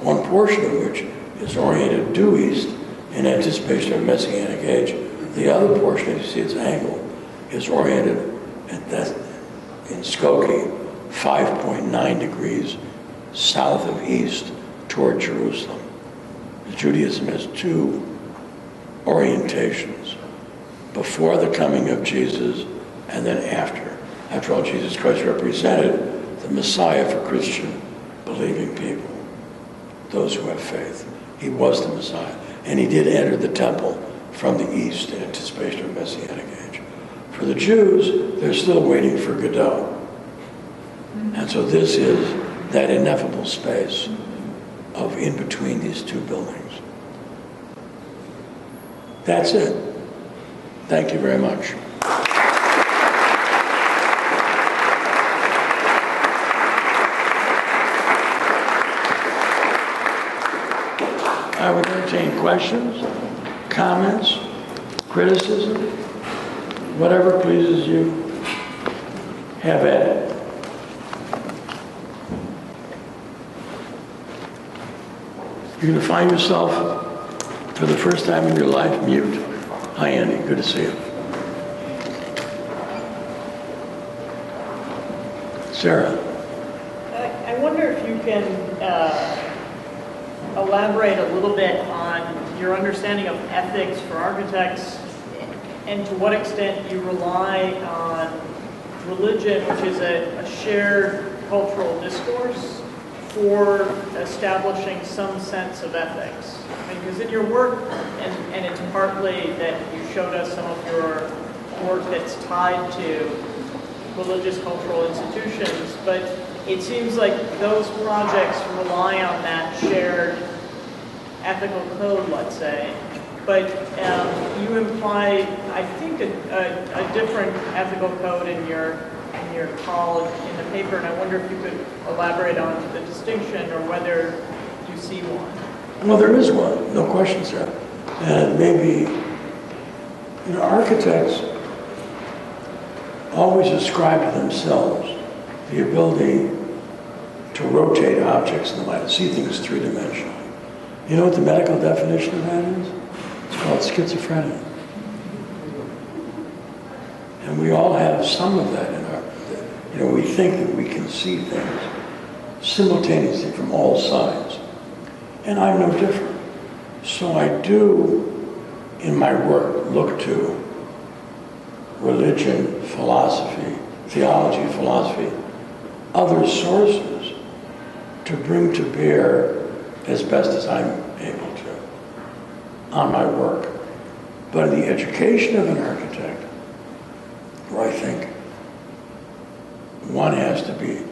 one portion of which is oriented due east in anticipation of Messianic age. The other portion, as you see its angle, is oriented in Skokie, 5.9 degrees south of east toward Jerusalem. Judaism has two orientations, before the coming of Jesus and then after. After all, Jesus Christ represented the Messiah for Christian believing people, those who have faith. He was the Messiah. And he did enter the temple from the east in anticipation of Messianic age. For the Jews, they're still waiting for Godot. And so this is that ineffable space of in between these two buildings. That's it. Thank you very much. I would entertain questions, comments, criticism, whatever pleases you. Have at it. You're going to find yourself, for the first time in your life, mute. Hi, Andy. Good to see you. Sarah. I wonder if you can elaborate a little bit on your understanding of ethics for architects and to what extent you rely on religion, which is a shared cultural discourse, for establishing some sense of ethics. I mean, because in your work, and it's partly that you showed us some of your work that's tied to religious cultural institutions, but it seems like those projects rely on that shared ethical code, let's say. But you imply, I think, a different ethical code in your call in the paper, and I wonder if you could elaborate on the distinction or whether you see one. Well, there is one, no question, sir. And maybe, architects always ascribe to themselves the ability to rotate objects in the light, to see things three-dimensionally. You know what the medical definition of that is? It's called schizophrenia. And we all have some of that in our, we think that we can see things simultaneously from all sides. And I'm no different. So I do, in my work, look to religion, philosophy, theology, philosophy, other sources to bring to bear as best as I'm able to on my work. But in the education of an architect, where I think one has to be,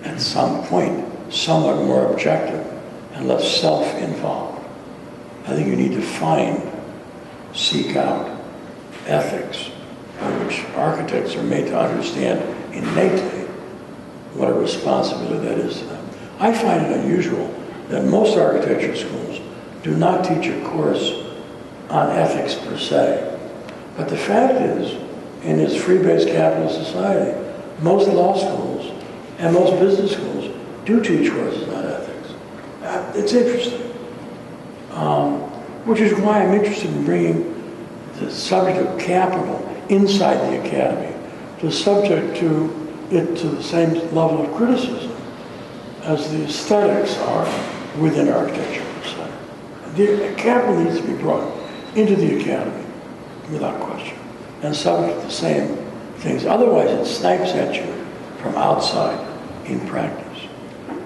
at some point, somewhat more objective and less self-involved. I think you need to seek out ethics by which architects are made to understand innately what a responsibility that is to them. I find it unusual that most architecture schools do not teach a course on ethics per se. But the fact is, in this free-based capitalist society, most law schools and most business schools do teach courses on ethics. It's interesting. Which is why I'm interested in bringing the subject of capital inside the academy, to subject to it to the same level of criticism as the aesthetics are within architecture per se. The capital needs to be brought into the academy without question and subject to the same things. Otherwise, it snipes at you from outside in practice.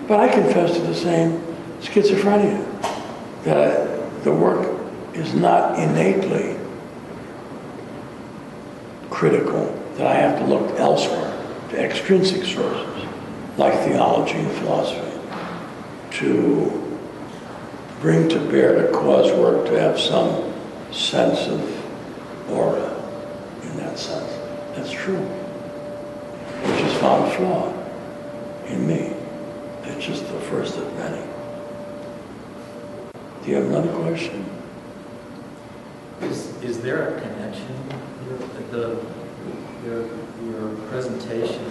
But I confess to the same schizophrenia, that the work is not innately critical, that I have to look elsewhere to extrinsic sources like theology and philosophy to bring to bear to cause work to have some sense of aura in that sense. That's true. Which is found flawed in me. It's just the first of many. Do you have another question? Is there a connection? Your presentation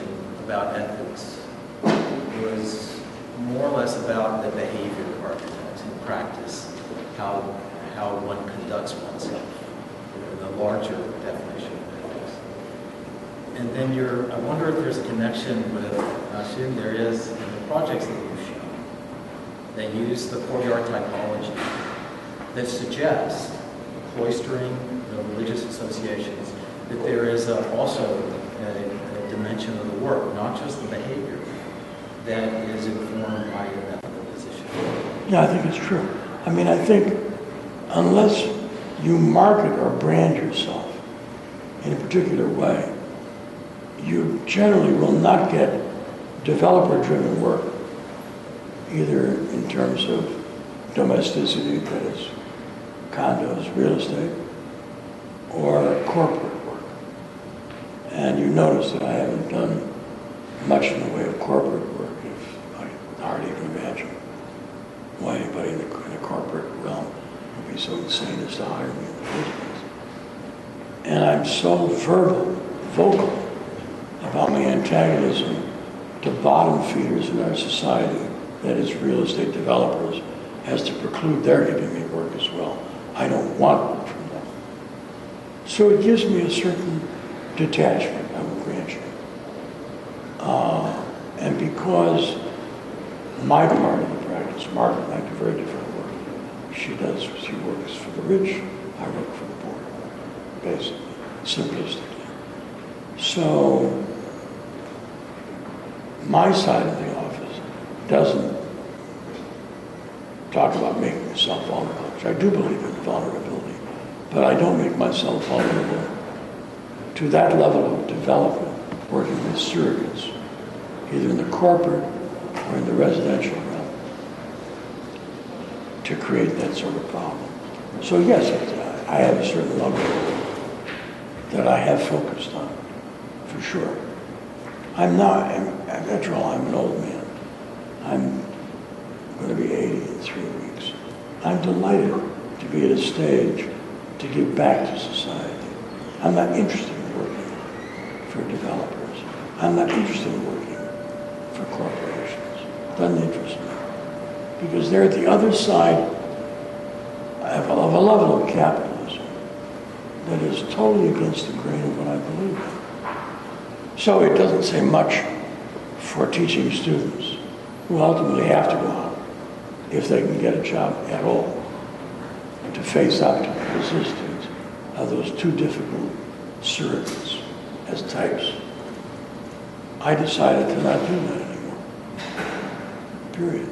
about ethics was more or less about the behavior of architects in practice, how one conducts oneself, the larger definition of ethics. And then I wonder if there's a connection with, I assume there is, in the projects that you've shown. They use the courtyard typology that suggests cloistering, religious associations, that there is also a dimension of the work, not just the behavior, that is informed by your ethical position. Yeah, I think it's true. I mean, I think unless you market or brand yourself in a particular way, you generally will not get developer-driven work, either in terms of domesticity, that is condos, real estate, or corporate work. And you notice that I haven't done much in the way of corporate work. If I hardly even imagine why anybody in the corporate realm would be so insane as to hire me in the first place. And I'm so vocal about my antagonism to bottom feeders in our society, that is real estate developers, as to preclude their giving me work as well. I don't want work from them. So it gives me a certain detachment, I will grant you. And because my part of the practice, Margaret and I do very different work. She works for the rich, I work for the poor, basically, simplistically. So my side of the office doesn't talk about making yourself vulnerable, which I do believe in vulnerability, but I don't make myself vulnerable to that level of development, working with surrogates, either in the corporate or in the residential realm, to create that sort of problem. So yes, I have a certain level that I have focused on, for sure. After all, I'm an old man. I'm going to be 80 in 3 weeks. I'm delighted to be at a stage to give back to society. I'm not interested in working for developers. I'm not interested in working for corporations. It doesn't interest me. Because they're at the other side of a level of capitalism that is totally against the grain of what I believe in. So it doesn't say much for teaching students who ultimately have to go out, if they can get a job at all, to face up to the resistance of those two difficult surrogates as types. I decided to not do that anymore. Period.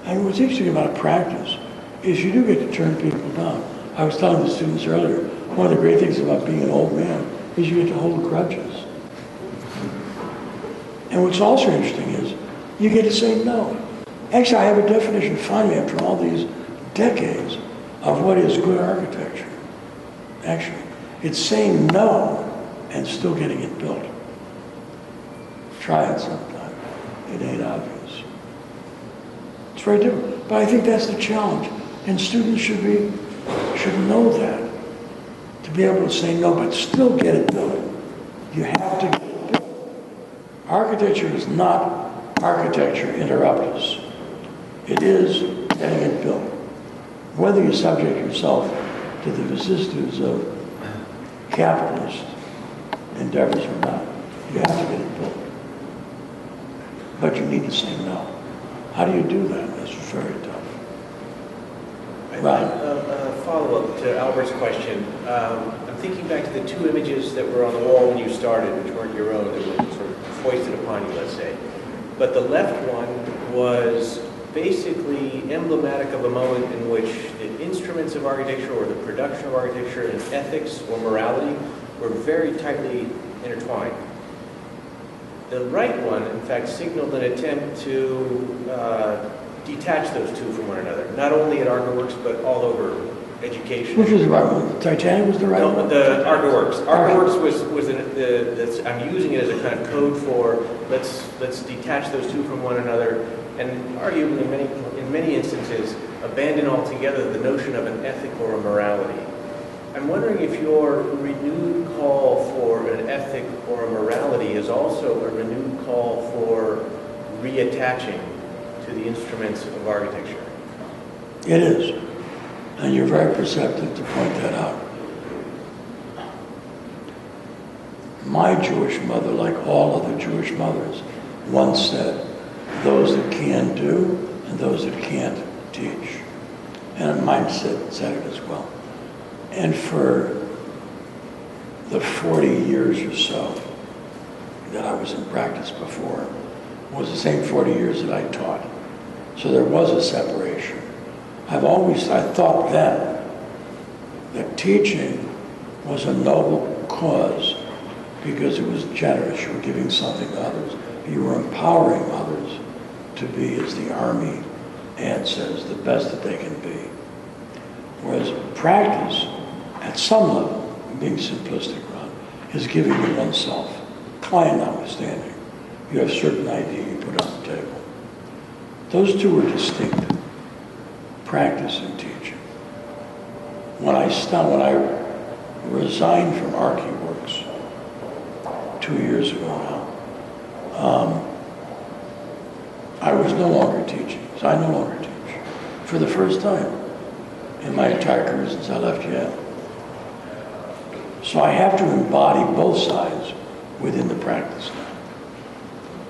And what's interesting about practice is you do get to turn people down. I was telling the students earlier, one of the great things about being an old man is you get to hold grudges. And what's also interesting is you get to say no. Actually, I have a definition finally after all these decades of what is good architecture. Actually, it's saying no and still getting it built. Try it sometime. It ain't obvious. It's very different. But I think that's the challenge. And students should know that. To be able to say no, but still get it built. You have to get it built. Architecture is not architecture interruptus. It is getting it built. Whether you subject yourself to the vicissitudes of capitalist endeavors or not. You have to get it built. But you need to say no. How do you do that? That's very tough. Right. A follow-up to Albert's question. I'm thinking back to the two images that were on the wall when you started, which weren't your own, that were sort of foisted upon you, let's say. But the left one was basically emblematic of a moment in which the instruments of architecture or the production of architecture and ethics or morality were very tightly intertwined. The right one, in fact, signaled an attempt to detach those two from one another, not only at ArgoWorks, but all over education. Which was the right one? The Titanic was the right one? No, the ArgoWorks. ArgoWorks was I'm using it as a kind of code for let's detach those two from one another, and arguably in many instances abandon altogether the notion of an ethic or a morality. I'm wondering if your renewed call for an ethic or a morality is also a renewed call for reattaching to the instruments of architecture. It is. And you're very perceptive to point that out. My Jewish mother, like all other Jewish mothers, once said, those that can do and those that can't teach. And mine said it as well. And for the 40 years or so that I was in practice before, was the same 40 years that I taught. So there was a separation. I thought then that teaching was a noble cause because it was generous. You were giving something to others. You were empowering others to be, as the Army ad says, the best that they can be. Whereas practice, at some level, being simplistic, Ron, is giving to oneself, client notwithstanding. You have a certain idea you put on the table. Those two are distinct, practice and teaching. When I resigned from ArchiWorks 2 years ago now, I was no longer teaching. So I no longer teach for the first time in my entire career since I left Yale. So I have to embody both sides within the practice now,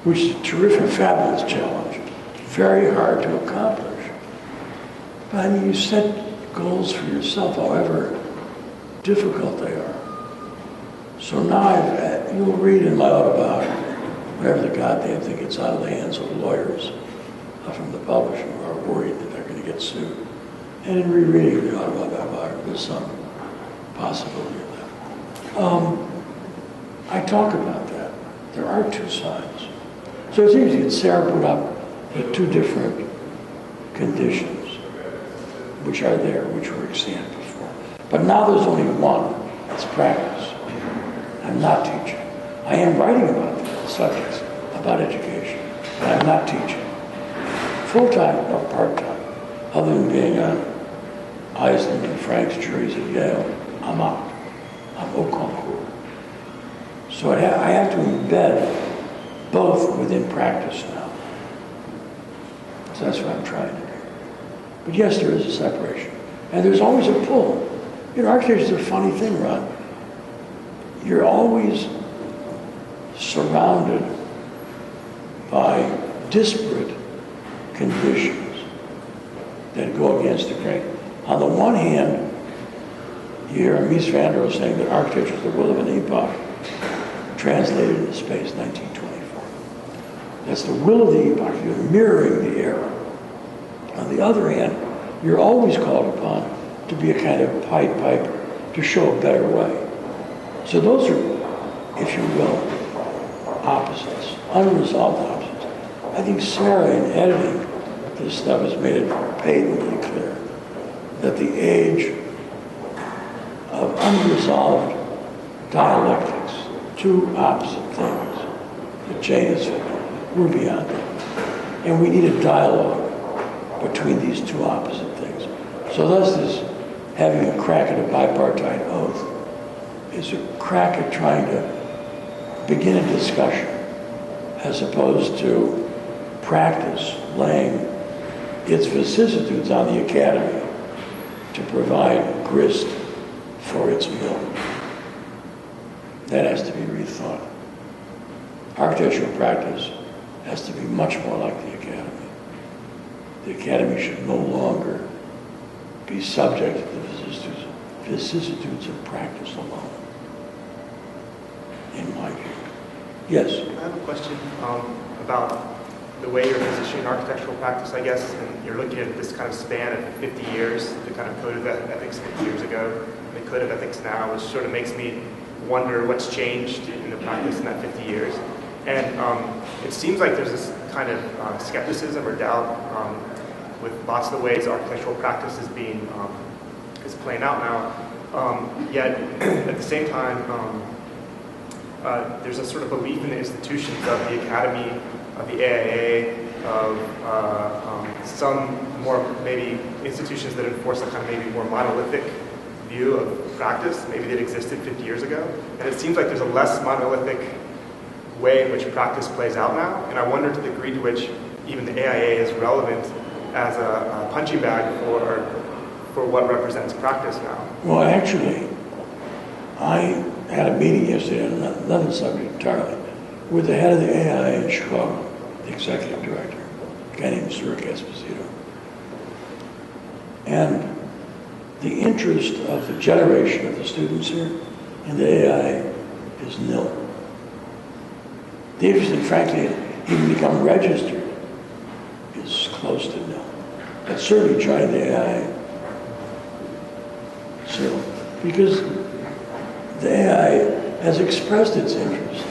which is a terrific, fabulous challenge. Very hard to accomplish. But I mean, you set goals for yourself, however difficult they are. So now you'll read in my autobiography, whatever the goddamn thing gets out of the hands of lawyers from the publisher who are worried that they're going to get sued. And in rereading the autobiography, there's some possibility of that. I talk about that. There are two sides. So it's easy. Sarah put up the two different conditions, which are there, which were examined before. But now there's only one. It's practice. I'm not teaching. I am writing about the subjects, about education, but I'm not teaching. Full-time or part-time, other than being on Eisner and Frank's juries at Yale, I'm out. I'm au concours. So I have to embed both within practice now. So that's what I'm trying to do. But yes, there is a separation. And there's always a pull. You know, architecture is a funny thing, Ron. You're always surrounded by disparate conditions that go against the grain. On the one hand, you hear Mies van der Rohe saying that architecture is the will of an epoch, translated into space, 1924. That's the will of the epoch. You're mirroring the era. On the other hand, you're always called upon to be a kind of Pied Piper, to show a better way. So those are, if you will, opposites, unresolved opposites. I think Sarah, in editing this stuff, has made it patently clear that the age of unresolved dialectics, two opposite things, that Jane has said, we're beyond that. And we need a dialogue between these two opposite things. So thus this having a crack at a bipartite oath is a crack at trying to begin a discussion as opposed to practice laying its vicissitudes on the academy to provide grist for its mill. That has to be rethought. architectural practice has to be much more like the academy. The academy should no longer be subject to the vicissitudes of practice alone, in my view. Yes? I have a question about the way you're positioning architectural practice, I guess, and you're looking at this kind of span of 50 years, the kind of code of ethics 50 years ago, and the code of ethics now, which sort of makes me wonder what's changed in the practice in that 50 years. And it seems like there's this kind of skepticism or doubt with lots of the ways architectural practice is being is playing out now. Yet at the same time, there's a sort of belief in the institutions of the academy, of the AIA, of some more maybe institutions that enforce a kind of maybe more monolithic view of practice, maybe that existed 50 years ago. And it seems like there's a less monolithic way in which practice plays out now. And I wonder to the degree to which even the AIA is relevant as a punching bag for what represents practice now. Well, actually, I had a meeting yesterday on another subject entirely with the head of the AIA in Chicago, the executive director, a guy named Zurich Esposito. And the interest of the generation of the students here in the AIA is nil. The interest in, frankly, even become registered is close to nil. But certainly joining the AIA. So, because the AIA has expressed its interest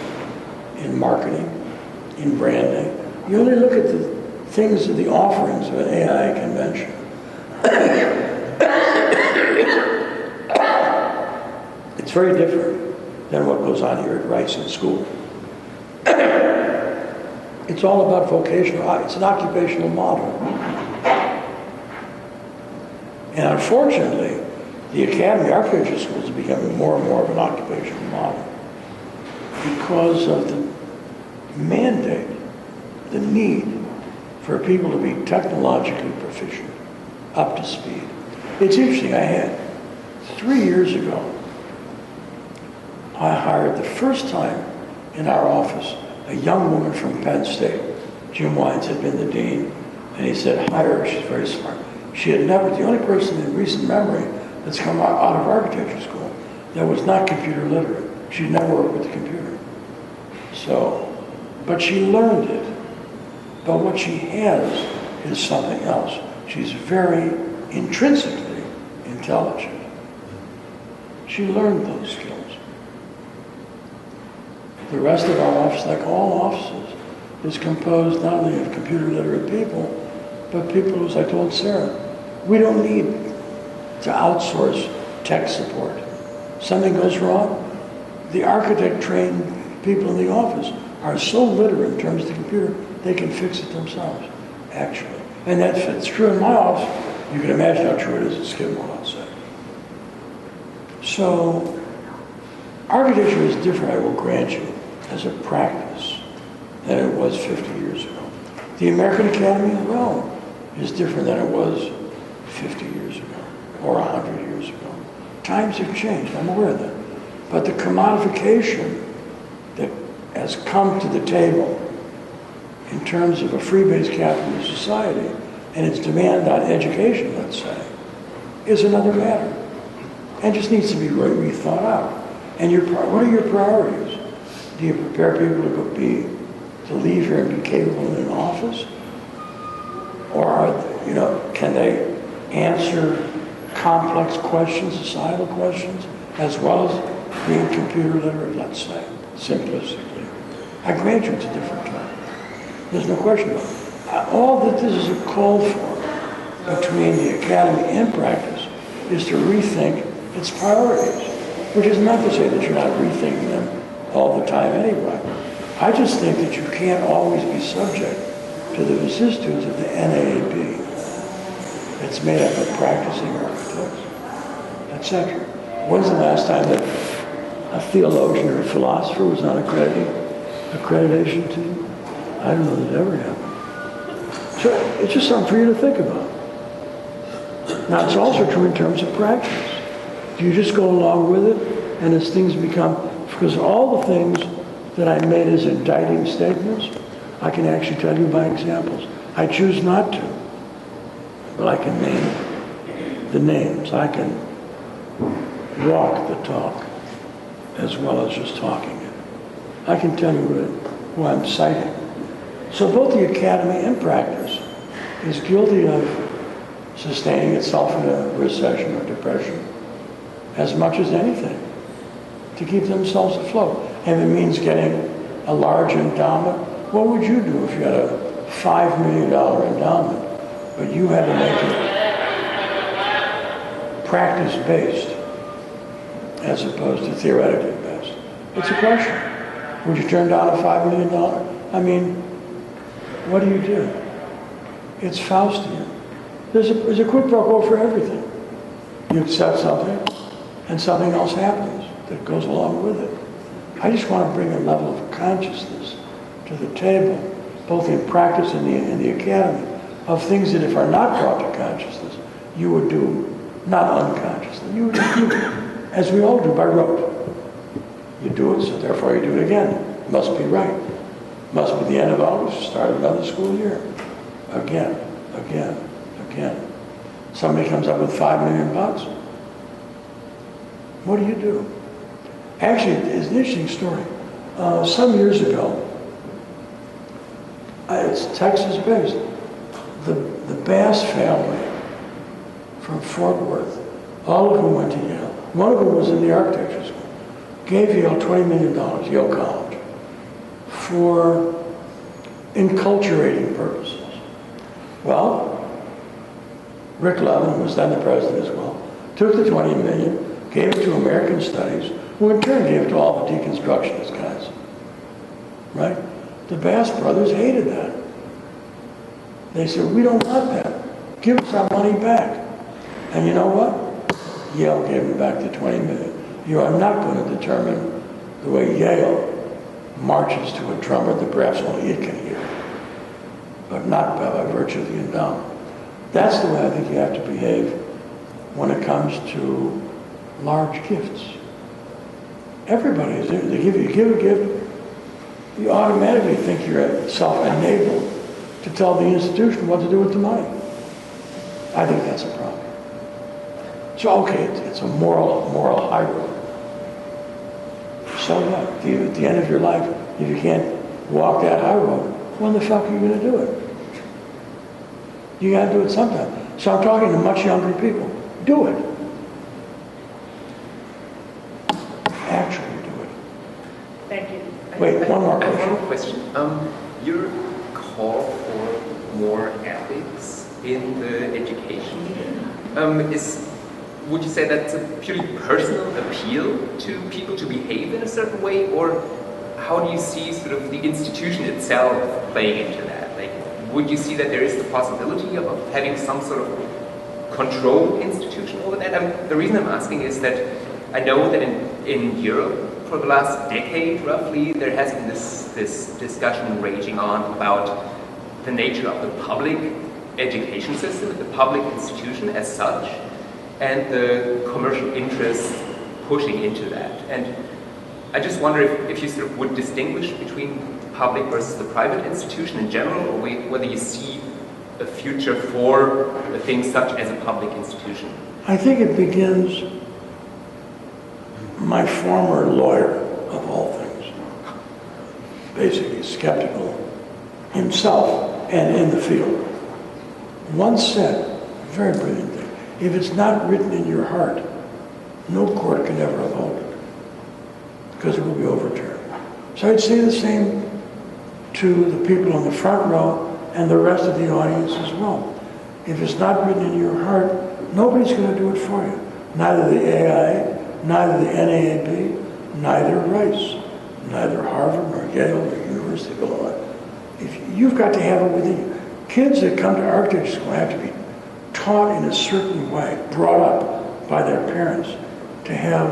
in marketing, in branding. You only look at the things, the offerings of an AIA convention. It's very different than what goes on here at Rice in school. It's all about vocational, it's an occupational model. And unfortunately, the academy, architecture schools are becoming more and more of an occupational model because of the mandate, the need for people to be technologically proficient, up to speed. It's interesting, I had 3 years ago, I hired the first time in our office a young woman from Penn State. Jim Wines had been the dean, and he said, hire her, she's very smart. She had never, the only person in recent memory that's come out of architecture school that was not computer literate. She'd never worked with a computer. So, but she learned it. But what she has is something else. She's very intrinsically intelligent. She learned those skills. The rest of our office, like all offices, is composed not only of computer literate people, but people who, as I told Sarah, we don't need to outsource tech support. Something goes wrong, the architect-trained people in the office are so literate in terms of the computer, they can fix it themselves, actually. And that's true in my office. You can imagine how true it is at Skidmore, let's say. So, architecture is different, I will grant you, as a practice than it was 50 years ago. The American Academy as well is different than it was 50 years ago or 100 years ago. Times have changed, I'm aware of that. But the commodification that has come to the table in terms of a free-based capitalist society and its demand on education, let's say, is another matter. And just needs to be rethought out. And what are your priorities? Do you prepare people to leave here and be capable in an office? Or can they answer complex questions, societal questions, as well as being computer literate, let's say, simplistically? I grant you it's a different time. There's no question about it. All that this is a call for between the academy and practice is to rethink its priorities, which is not to say that you're not rethinking them all the time anyway. I just think that you can't always be subject to the vicissitudes of the NAAP. It's made up of practicing architects, etc. When's the last time that a theologian or a philosopher was on accreditation team? I don't know that it ever happened. So it's just something for you to think about. Now, it's also true in terms of practice. Do you just go along with it, and as things become, because all the things that I made as indicting statements, I can actually tell you by examples. I choose not to, but I can name the names. I can walk the talk as well as just talking it. I can tell you who I'm citing. So both the academy and practice is guilty of sustaining itself in a recession or depression as much as anything to keep themselves afloat. And it means getting a large endowment. What would you do if you had a $5 million endowment, but you had to make it practice-based as opposed to theoretically based? It's a question. Would you turn down a $5 million? I mean, what do you do? It's Faustian. There's a quid pro quo for everything. You accept something, and something else happens that goes along with it. I just want to bring a level of consciousness to the table, both in practice and in the academy, of things that if are not brought to consciousness, you would do, not unconsciously, you would do, as we all do by rote. You do it, so therefore you do it again. Must be right. Must be the end of August, start of another school year. Again, again, again. Somebody comes up with $5 million. What do you do? Actually, it's an interesting story. Some years ago, it's Texas-based. The Bass family from Fort Worth, all of whom went to Yale. One of them was in the architecture school. Gave Yale $20 million, Yale College, for enculturating purposes. Well, Rick Levin, who was then the president as well, took the $20 million, gave it to American Studies, who in turn gave it to all the deconstructionist guys. Right? The Bass brothers hated that. They said, we don't want that. Give us our money back. And you know what? Yale gave them back the $20 million. You are not going to determine the way Yale marches to a drummer that perhaps only it can hear, but not by virtue of the endowment. That's the way I think you have to behave when it comes to large gifts. Everybody is in. They give a gift, you automatically think you're self-enabled to tell the institution what to do with the money. I think that's a problem. So okay, it's a moral high road. So what? At the end of your life, if you can't walk that high road, when the fuck are you going to do it? You got to do it sometime. So I'm talking to much younger people. Do it. Actually do it. Thank you. Wait, one more question. I have one question. Your call for more ethics in the education would you say that's a purely personal appeal to people to behave in a certain way, or how do you see sort of the institution itself playing into that? Like, would you see that there is the possibility of having some sort of control institution over that? The reason I'm asking is that I know that in Europe for the last decade roughly there has been this discussion raging on about the nature of the public education system, the public institution as such, and the commercial interests pushing into that. And I just wonder if you sort of would distinguish between the public versus the private institution in general, or whether you see a future for things such as a public institution. I think it begins, my former lawyer of all things, basically skeptical himself and in the field, once said, a very brilliant thing, if it's not written in your heart, no court can ever uphold it, because it will be overturned. So I'd say the same to the people in the front row and the rest of the audience as well. If it's not written in your heart, nobody's going to do it for you. Neither the AI, neither the NAAB, neither Rice, neither Harvard, nor Yale, nor University of Illinois. You've got to have it within you. Kids that come to architecture school have to be taught in a certain way, brought up by their parents to have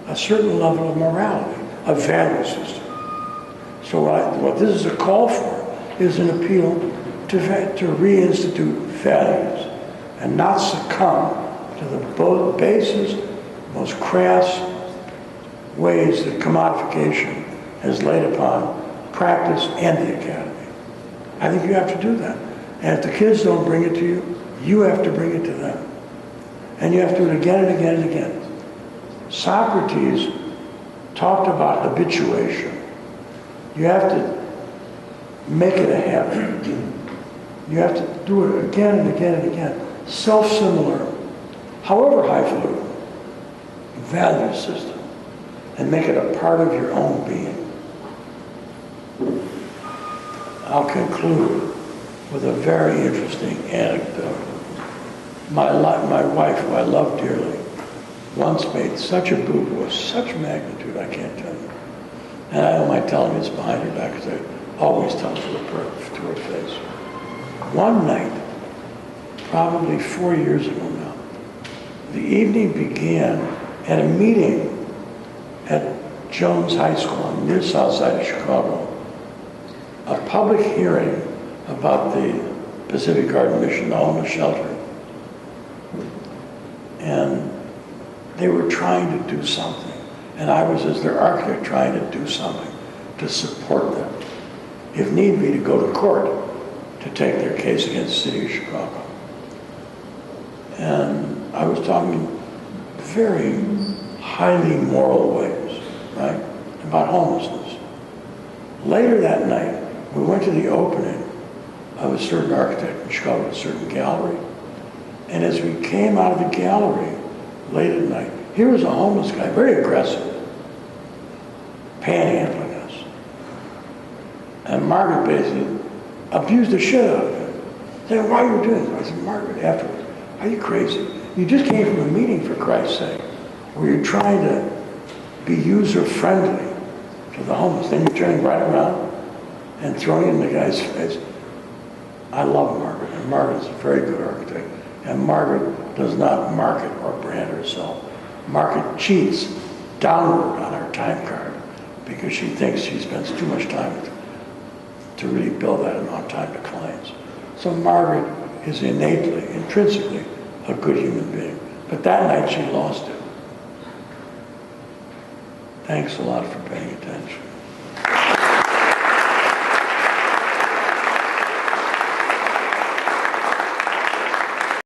a certain level of morality, a value system. So what this is a call for is an appeal to reinstitute values and not succumb to the basest, most crass ways that commodification is laid upon practice and the academy. I think you have to do that. And if the kids don't bring it to you, you have to bring it to them. And you have to do it again and again and again. Socrates talked about habituation. You have to make it a habit. You have to do it again and again and again. Self-similar, however highfalutin, value system, and make it a part of your own being. I'll conclude with a very interesting anecdote. My wife, who I love dearly, once made such a boo-boo of such magnitude, I can't tell you. And I don't mind telling this behind her back, because I always tell it to her face. One night, probably 4 years ago now, the evening began at a meeting at Jones High School on the near south side of Chicago, a public hearing about the Pacific Garden Mission, the homeless shelter. And they were trying to do something. And I was, as their architect, trying to do something to support them. If need be, to go to court to take their case against the city of Chicago. And I was talking very highly moral ways, right, about homelessness. Later that night, we went to the opening of a certain architect in Chicago, a certain gallery. And as we came out of the gallery late at night, here was a homeless guy, very aggressive, panhandling us. And Margaret basically abused the shit out of him, saying, "Why are you doing this?" I said, "Margaret," afterwards, "are you crazy? You just came from a meeting, for Christ's sake, where you're trying to be user-friendly to the homeless. Then you're turning right around and throwing it in the guy's face." I love Margaret, and Margaret's a very good architect. And Margaret does not market or brand herself. Margaret cheats downward on her time card because she thinks she spends too much time to really build that amount of time to clients. So Margaret is innately, intrinsically, a good human being. But that night she lost it. Thanks a lot for paying attention.